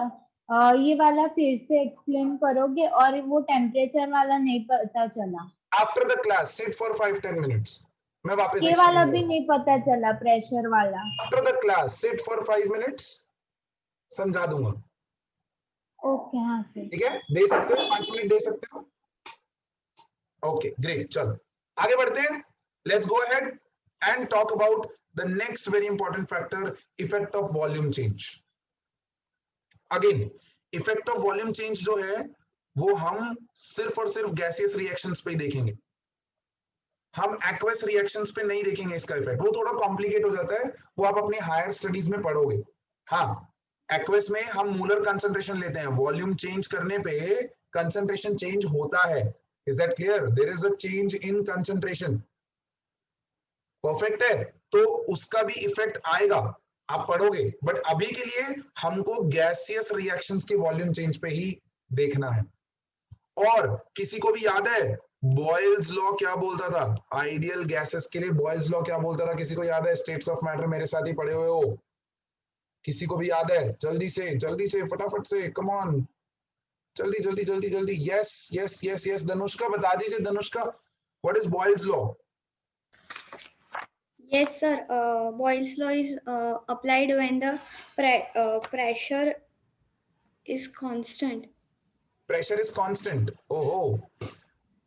ये वाला फिर से एक्सप्लेन करोगे? और वो टेम्परेचर वाला नहीं पता चला। After the class sit for 5-10 minutes. मैं वापस ये वाला भी नहीं पता चला, प्रेशर वाला। After the class sit for 5 minutes, समझा दूंगा। ओके हाँ सर। ठीक है, दे सकते हो 5 मिनट दे सकते हो? ओके ग्रेट, चलो आगे बढ़ते हैं। Let's go ahead and talk about the next very important factor, effect of volume change. Again effect of volume change जो है वो हम सिर्फ और सिर्फ गैसियस रिएक्शंस पे ही देखेंगे, हम एक्वस रिएक्शंस पे नहीं देखेंगे इसका इफेक्ट। वो थोड़ा कॉम्प्लिकेट हो जाता है, वो आप अपने हायर स्टडीज में पढ़ोगे। हाँ, एक्वस में हम मूलर कंसंट्रेशन लेते हैं, वॉल्यूम चेंज करने पे कंसंट्रेशन चेंज होता है। Is that clear? There is a change in concentration. Perfect है, तो उसका भी इफेक्ट आएगा, आप पढ़ोगे। बट अभी के लिए हमको गैसियस रिएक्शंस के वॉल्यूम चेंज पे ही देखना है। और किसी को भी याद है बॉयल्स लॉ क्या बोलता था? आइडियल गैसेस के लिए बॉयल्स लॉ क्या बोलता था? किसी को याद है? स्टेट्स ऑफ मैटर मेरे साथ ही पढ़े हुए हो, किसी को भी याद है? जल्दी से फटाफट से, कम ऑन, जल्दी जल्दी जल्दी जल्दी। Yes yes yes yes, Dhanushka बता दीजिए। Dhanushka, what is Boyle's law? Yes, sir. Boyle's law is applied when the pressure is constant. Pressure is constant. Oh.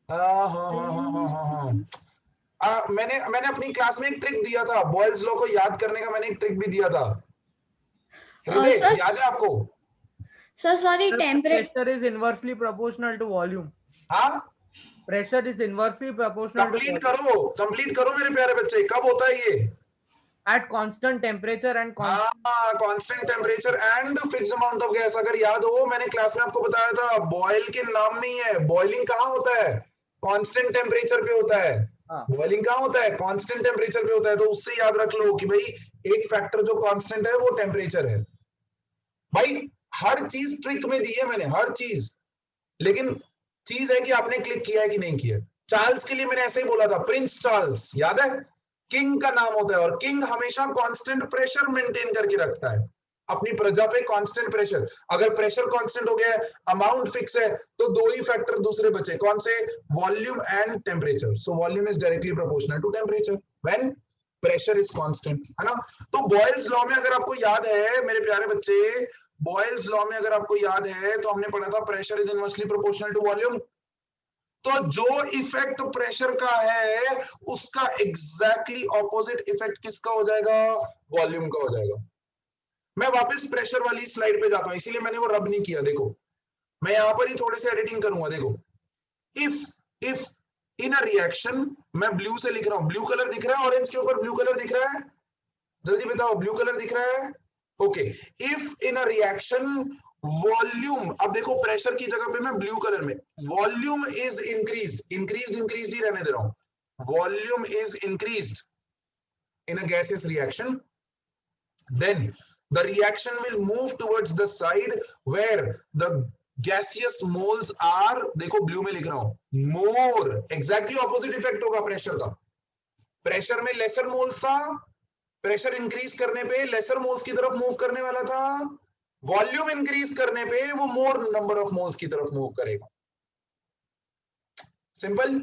हाँ। मैंने अपनी क्लास में एक ट्रिक दिया था, बॉयल्स लॉ को याद करने का मैंने एक ट्रिक भी दिया था। हृदय, याद है आपको? Sir, sorry, Pressure is inversely proportional to volume. हाँ, Pressure is inversely proportional to volume. Complete करो मेरे प्यारे बच्चे। कब होता है ये? At constant temperature and constant temperature and fixed amount of gas। अगर याद हो, मैंने क्लास में आपको बताया था बॉयल के नाम में ही है। बॉइलिंग कहाँ होता है? कांस्टेंट टेम्परेचर पे होता है। बॉइलिंग कहाँ होता है? कांस्टेंट टेम्परेचर पे होता है। तो उससे याद रख लो कि भाई एक फैक्टर जो कांस्टेंट है वो टेम्परेचर है। भाई हर चीज ट्रिक में दी है मैंने, हर चीज। लेकिन चीज है कि आपने क्लिक किया है कि नहीं किया। चार्ल्स के लिए मैंने ऐसे ही बोला था, प्रिंस चार्ल्स, याद है? किंग का नाम होता है, और किंग हमेशा कांस्टेंट प्रेशर मेंटेन करके रखता है अपनी प्रजा पे। कांस्टेंट प्रेशर, अगर प्रेशर कांस्टेंट हो गया है, अमाउंट फिक्स है, तो 2 ही फैक्टर दूसरे बचे, कौन से? Volume and temperature. So volume is directly proportional to temperature when pressure is constant, है ना? तो बॉयल्स लॉ में अगर आपको याद है मेरे प्यारे बच्चे, बॉयल्स लॉ में अगर आपको याद है तो हमने पढ़ा था pressure is inversely proportional to volume. तो जो इफेक्ट प्रेशर का है उसका एग्जैक्टली ऑपोजिट इफेक्ट किसका हो जाएगा? वॉल्यूम का हो जाएगा। मैं वापस प्रेशर वाली स्लाइड पे जाता हूं, इसीलिए मैंने वो रब नहीं किया। देखो मैं यहां पर ही थोड़े से एडिटिंग करूंगा। देखो, इफ इन अ रिएक्शन, मैं ब्लू से लिख रहा हूं, ब्लू कलर दिख रहा है? ऑरेंज के ऊपर ब्लू कलर दिख रहा है? जल्दी बताओ, ब्लू कलर दिख रहा है? Okay, if in a reaction volume, अब देखो प्रेशर की जगह पे मैं ब्लू कलर में, वॉल्यूम इज इंक्रीज्ड ही रहने दे रहा हूं, volume is increased in a gaseous reaction, then the reaction will move towards the side where the gaseous moles are, देखो ब्लू में लिख रहा हूं, more, exactly opposite effect होगा प्रेशर का। प्रेशर में लेसर मोल्स था, प्रेशर इंक्रीज करने पे लेसर मोल्स की तरफ मूव करने वाला था, वॉल्यूम इंक्रीज करने पे वो मोर नंबर ऑफ मोल्स की तरफ मूव करेगा। सिंपल।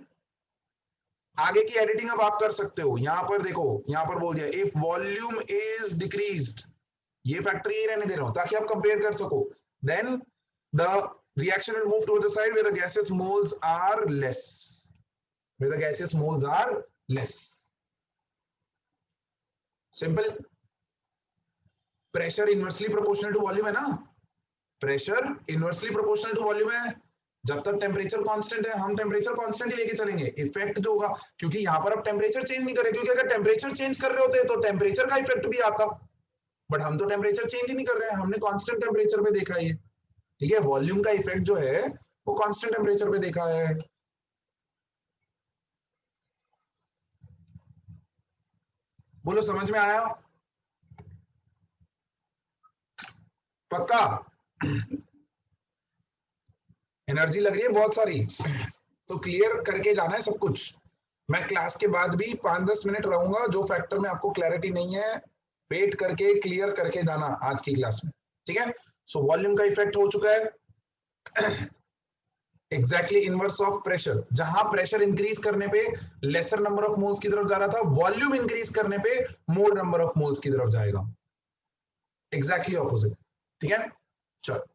आगे की एडिटिंग अब आप कर सकते हो। यहां पर देखो, यहां पर बोल दिया इफ वॉल्यूम इज डिक्रीज्ड, ये फैक्टर यही रहने दे रहा हूं ताकि आप कंपेयर कर सको। Then the reaction will move towards the side where the gaseous moles are less, where the gaseous moles are less. Simple. Pressure inversely proportional to volume है ना, pressure inversely proportional to volume है। जब तक temperature constant है हम temperature constant ही लेके चलेंगे। Effect जो होगा, क्योंकि यहां पर अब टेम्परेचर चेंज नहीं कर रहे, क्योंकि अगर टेम्परेचर चेंज कर रहे होते तो टेम्परेचर का इफेक्ट भी आता, बट हम तो टेम्परेचर चेंज ही नहीं कर रहे हैं, हमने कांस्टेंट टेम्परेचर पे देखा है। ठीक है, वॉल्यूम का इफेक्ट जो है वो कांस्टेंट टेम्परेचर पे देखा है। बोलो समझ में आया? पक्का? एनर्जी लग रही है बहुत सारी, तो क्लियर करके जाना है सब कुछ। मैं क्लास के बाद भी 5-10 मिनट रहूंगा, जो फैक्टर में आपको क्लैरिटी नहीं है वेट करके क्लियर करके जाना आज की क्लास में। ठीक है, सो वॉल्यूम का इफेक्ट हो चुका है एग्जैक्टली इनवर्स ऑफ प्रेशर। जहां प्रेशर इंक्रीज करने पे लेसर नंबर ऑफ मोल्स की तरफ जा रहा था, वॉल्यूम इंक्रीज करने पे मोर नंबर ऑफ मोल्स की तरफ जाएगा, एग्जैक्टली ऑपोजिट। ठीक है, चलो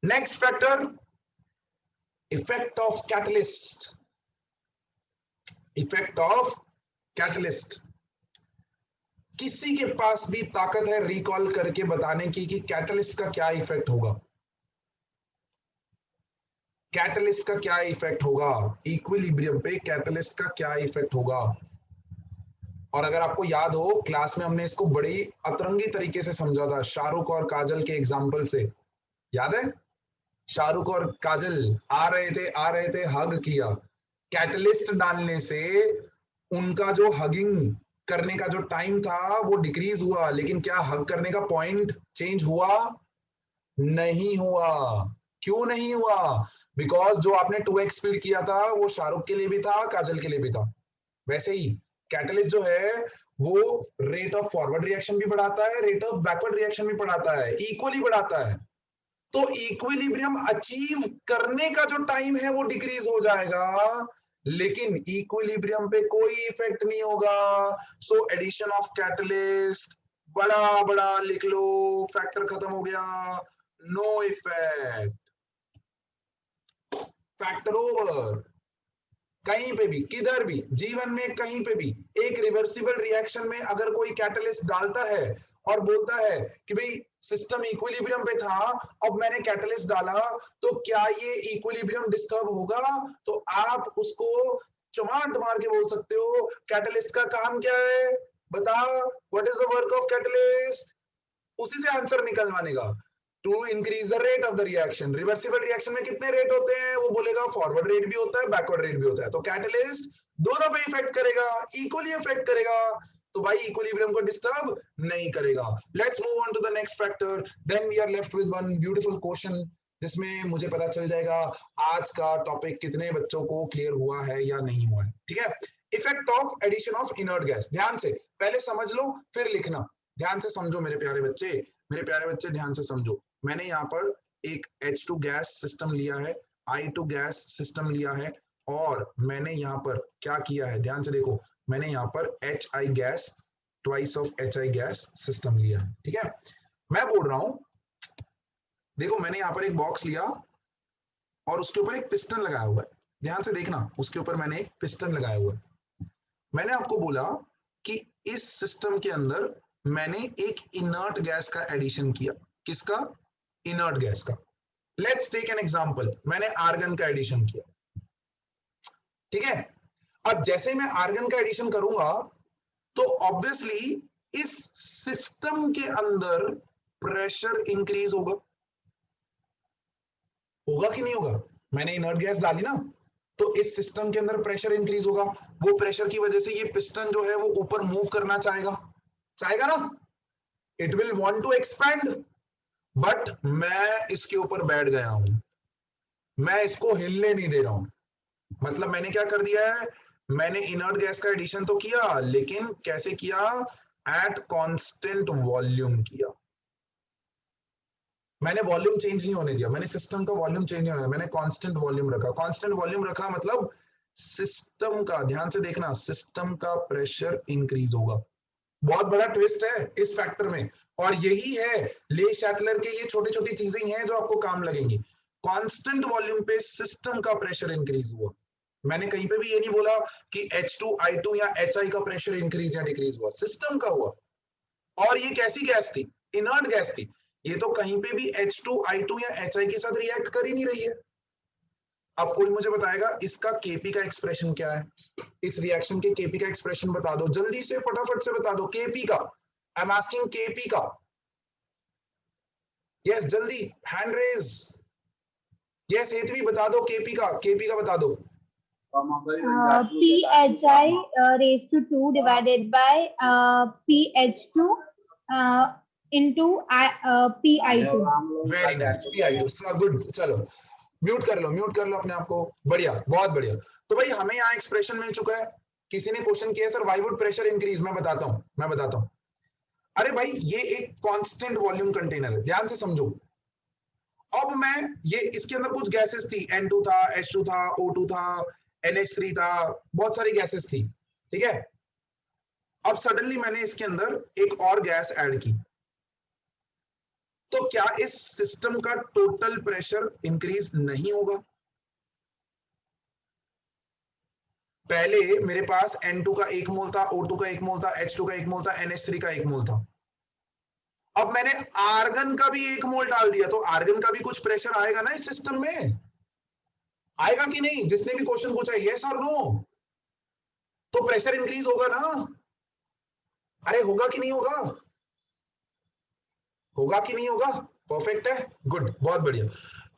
next factor, effect of catalyst. Effect of catalyst. किसी के पास भी ताकत है रिकॉल करके बताने की कि कैटलिस्ट का क्या इफेक्ट होगा? कैटलिस्ट का क्या इफेक्ट होगा इक्विलिब्रियम पे? कैटलिस्ट का क्या इफेक्ट होगा? और अगर आपको याद हो, क्लास में हमने इसको बड़ी अतरंगी तरीके से समझा था शाहरुख और काजल के एग्जाम्पल से। याद है? शाहरुख और काजल आ रहे थे हग किया, कैटलिस्ट डालने से उनका जो हगिंग करने का जो टाइम था वो डिक्रीज हुआ, लेकिन क्या हग करने का पॉइंट चेंज हुआ? नहीं हुआ। क्यों नहीं हुआ? बिकॉज जो आपने 2x फील किया था वो शाहरुख के लिए भी था, काजल के लिए भी था। वैसे ही कैटलिस्ट जो है वो रेट ऑफ फॉरवर्ड रिएक्शन भी बढ़ाता है, रेट ऑफ बैकवर्ड रिएक्शन भी बढ़ाता है, इक्वली बढ़ाता है। तो इक्विलिब्रियम अचीव करने का जो टाइम है वो डिक्रीज हो जाएगा, लेकिन इक्विलिब्रियम पे कोई इफेक्ट नहीं होगा। सो एडिशन ऑफ कैटलिस्ट बड़ा बड़ा लिख लो, फैक्टर खत्म हो गया, नो इफेक्ट, फैक्टर ओवर। कहीं पे भी, किधर भी, जीवन में कहीं पे भी एक रिवर्सिबल रिएक्शन में अगर कोई कैटलिस्ट डालता है और बोलता है कि भाई सिस्टम इक्विलिब्रियम पे था, अब मैंने कैटलिस्ट डाला, तो क्या ये इक्विलिब्रियम डिस्टर्ब होगा? तो आप उसको चमाट मार के बोल सकते हो कैटलिस्ट का काम क्या है, बता, what is the work of catalyst? उसी से आंसर निकलवाने का, to increase the rate of the reaction. Reversible reaction में कितने रेट होते हैं? वो बोलेगा फॉरवर्ड रेट भी होता है, बैकवर्ड रेट भी होता है। तो कैटलिस्ट दोनों पे इफेक्ट करेगा, इक्वली इफेक्ट करेगा, तो भाई इक्विलिब्रियम को डिस्टर्ब नहीं करेगा। Let's move on to the next factor, then we are left with one beautiful question, जिसमें मुझे पता चल जाएगा आज का टॉपिक कितने बच्चों को क्लियर हुआ है या नहीं हुआ है। ठीक है, effect of addition of inert gas. ध्यान से पहले समझ लो फिर लिखना, ध्यान से समझो मेरे प्यारे बच्चे, मेरे प्यारे बच्चे ध्यान से समझो। मैंने यहाँ पर एक H2 गैस सिस्टम लिया है, I2 गैस सिस्टम लिया है, और मैंने यहाँ पर क्या किया है, ध्यान से देखो, मैंने यहाँ पर HI gas, twice of HI gas system लिया है। ठीक है, मैं बोल रहा हूं, देखो मैंने यहाँ पर एक बॉक्स लिया और उसके ऊपर एक पिस्टन लगाया हुआ है। ध्यान से देखना, उसके ऊपर मैंने एक पिस्टन लगाया हुआ है। मैंने आपको बोला कि इस सिस्टम के अंदर मैंने एक इनर्ट गैस का एडिशन किया। किसका? इनर्ट गैस का। लेट्स टेक एन एग्जांपल, मैंने आर्गन का एडिशन किया। ठीक है, अब जैसे मैं आर्गन का एडिशन करूंगा तो ऑब्वियसली इस सिस्टम के अंदर प्रेशर इंक्रीज होगा, होगा कि नहीं होगा? मैंने इनर्ट गैस डाली ना, तो इस सिस्टम के अंदर प्रेशर इंक्रीज होगा। वो प्रेशर की वजह से ये पिस्टन जो है वो ऊपर मूव करना चाहेगा, चाहेगा ना, it will want to expand, but मैं इसके ऊपर बैठ गया हूं, मैं इसको हिलने नहीं दे रहा हूं। मतलब मैंने क्या कर दिया है, मैंने इनर्ट गैस का एडिशन तो किया, लेकिन कैसे किया? एट कांस्टेंट वॉल्यूम किया, मैंने वॉल्यूम चेंज नहीं होने दिया, मैंने सिस्टम का वॉल्यूम चेंज नहीं होने दिया, मैंने कांस्टेंट वॉल्यूम रखा। कांस्टेंट वॉल्यूम रखा मतलब सिस्टम का, ध्यान से देखना, सिस्टम का प्रेशर इंक्रीज होगा। बहुत बड़ा ट्विस्ट है इस फैक्टर में, और यही है ले शैटलर के ये छोटी छोटी चीजें हैं जो आपको काम लगेंगी। कांस्टेंट वॉल्यूम पे सिस्टम का प्रेशर इंक्रीज हुआ। मैंने कहीं पे भी ये नहीं बोला कि H2I2 या HI का प्रेशर इंक्रीज या डिक्रीज हुआ, सिस्टम का हुआ। और ये कैसी गैस थी? इनर्ट गैस थी। ये तो कहीं पे भी H2I2 या HI के साथ रिएक्ट कर ही नहीं रही है। अब कोई मुझे बताएगा इसका केपी का एक्सप्रेशन क्या है? इस रिएक्शन के केपी का एक्सप्रेशन बता दो, जल्दी से फटाफट से बता दो केपी का। आई एम आस्किंग केपी का। यस जल्दी हैंड रेज। यस हेतवी बता दो केपी का, केपी का बता दो। PHI raised to 2 divided by PH2 into PI2. Very nice, PI2 good. चलो म्यूट कर लो अपने आप को। बढ़िया, बहुत बढ़िया। तो भाई हमें यहाँ एक्सप्रेशन मिल चुका है। किसी ने क्वेश्चन किया sir why would pressure increase? मैं बताता हूँ। अरे भाई ये एक कांस्टेंट वॉल्यूम कंटेनर है, ध्यान से समझो। अब मैं ये इसके अंदर कुछ गैसेस थी, N2 था, H2 था, O2 था, NH3 था, बहुत सारी गैसेस थी, ठीक है। अब सडनली मैंने इसके अंदर एक और गैस ऐड की, तो क्या इस सिस्टम का टोटल प्रेशर इंक्रीज नहीं होगा? पहले मेरे पास N2 का 1 मोल था, O2 का 1 मोल था, H2 का 1 मोल था, NH3 का 1 मोल था। अब मैंने आर्गन का भी 1 मोल डाल दिया, तो आर्गन का भी कुछ प्रेशर आएगा ना इस सिस्टम में, आएगा कि नहीं? जिसने भी क्वेश्चन पूछा यस और नो, तो प्रेशर इंक्रीज होगा ना? अरे होगा कि नहीं होगा? होगा कि नहीं होगा? परफेक्ट है, गुड, बहुत बढ़िया।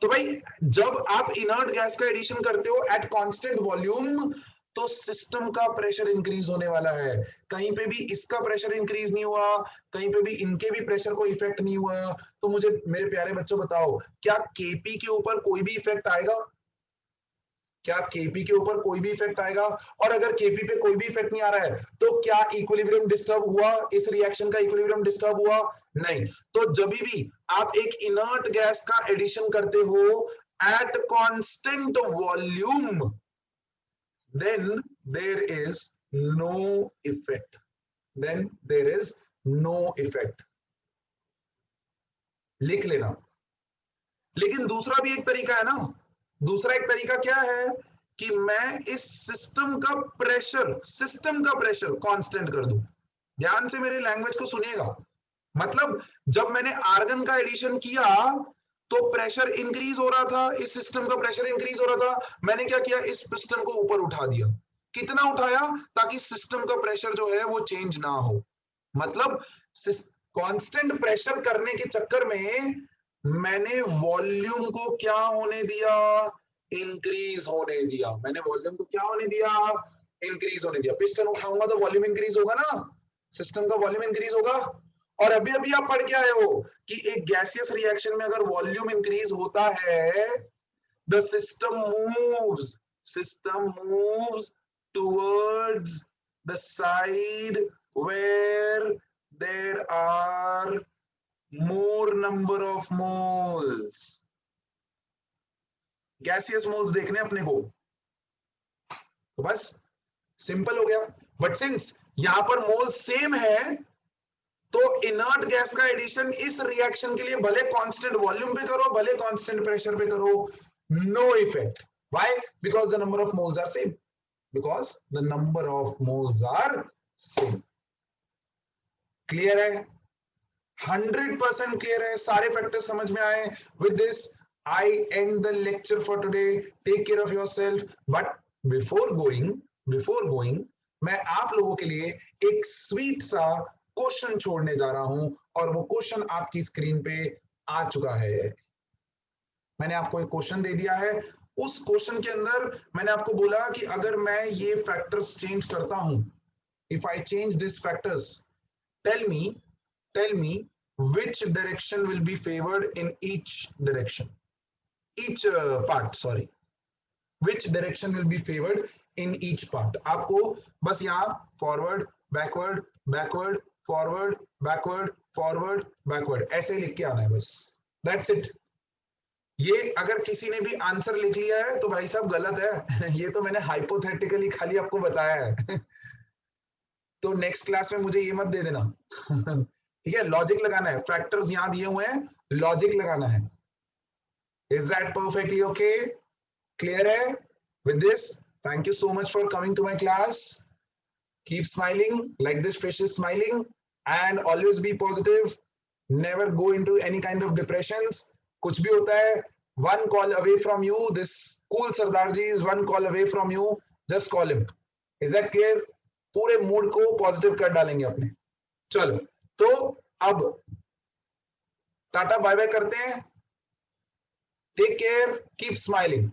तो भाई जब आप इनर्ट गैस का एडिशन करते हो एट कांस्टेंट वॉल्यूम, तो सिस्टम का प्रेशर इंक्रीज होने वाला है। कहीं पे भी इसका प्रेशर इंक्रीज नहीं हुआ, कहीं पे भी इनके भी प्रेशर को इफेक्ट नहीं हुआ। तो मुझे मेरे प्यारे बच्चों बताओ, क्या केपी के ऊपर कोई भी इफेक्ट आएगा? क्या केपी के ऊपर कोई भी इफेक्ट आएगा? और अगर केपी पे कोई भी इफेक्ट नहीं आ रहा है, तो क्या इक्विलिब्रियम डिस्टर्ब हुआ? इस रिएक्शन का इक्विलिब्रियम डिस्टर्ब हुआ? नहीं। तो जब भी आप एक इनर्ट गैस का एडिशन करते हो at constant volume, then there is no effect. लिख लेना। लेकिन दूसरा भी एक तरीका है ना। दूसरा एक तरीका क्या है कि मैं इस सिस्टम का प्रेशर कांस्टेंट कर दूं। ध्यान से मेरे लैंग्वेज को सुनिएगा। मतलब जब मैंने आर्गन का एडिशन किया तो प्रेशर इंक्रीज हो रहा था, इस सिस्टम का प्रेशर इंक्रीज हो रहा था। मैंने क्या किया, इस पिस्टन को ऊपर उठा दिया। कितना उठाया? ताकि सिस्टम का प्रेशर जो है वो चेंज ना हो। मतलब कांस्टेंट प्रेशर करने के चक्कर में मैंने वॉल्यूम को क्या होने दिया? इंक्रीज होने दिया। मैंने वॉल्यूम को क्या होने दिया? इंक्रीज होने दिया। पिस्टन उठाऊंगा तो वॉल्यूम इंक्रीज होगा ना, सिस्टम का वॉल्यूम इंक्रीज होगा। और अभी अभी आप पढ़ के आए हो कि एक गैसियस रिएक्शन में अगर वॉल्यूम इंक्रीज होता है, the system moves towards the side where there are more number of moles. Gaseous moles देखने अपने को, तो बस सिंपल हो गया। बट सिंस यहां पर मोल सेम है, तो इनर्ट गैस का एडिशन इस रिएक्शन के लिए भले कांस्टेंट वॉल्यूम पे करो, भले कांस्टेंट प्रेशर पे करो, no effect. Why? Because the number of moles are same. Because the number of moles are same. Clear है? 100% क्लियर है? सारे फैक्टर्स समझ में आए? With this I end the lecture for today. Take care of yourself. But before going, मैं आप लोगों के लिए एक स्वीट सा क्वेश्चन छोड़ने जा रहा हूं, और वो क्वेश्चन आपकी स्क्रीन पे आ चुका है। मैंने आपको एक क्वेश्चन दे दिया है। उस क्वेश्चन के अंदर मैंने आपको बोला कि अगर मैं ये फैक्टर्स चेंज करता हूं, if I change this factors, tell me which direction will be favored in each part. Which direction will be favored in each part? आपको बस यहाँ forward, backward, backward forward backward forward backward, ऐसे लिख के आना है बस, दैट्स इट। ये अगर किसी ने भी आंसर लिख लिया है तो भाई साहब गलत है ये तो मैंने हाइपोथेटिकली खाली आपको बताया है तो नेक्स्ट क्लास में मुझे ये मत दे देना ठीक है, लॉजिक लगाना है, फैक्टर्स यहां दिए हुए हैं, लॉजिक लगाना है। Is that perfectly okay? Clear है with this? Thank you so much for coming to my class. Keep smiling like this fish is smiling and always be positive, never go into any kind of depressions. कुछ भी होता है, one call away from you, this cool Sardar ji is one call away from you, just call him. Is that clear? पूरे mood को positive कर डालेंगे अपने। चलो तो अब टाटा बाय बाय करते हैं, टेक केयर, कीप स्माइलिंग।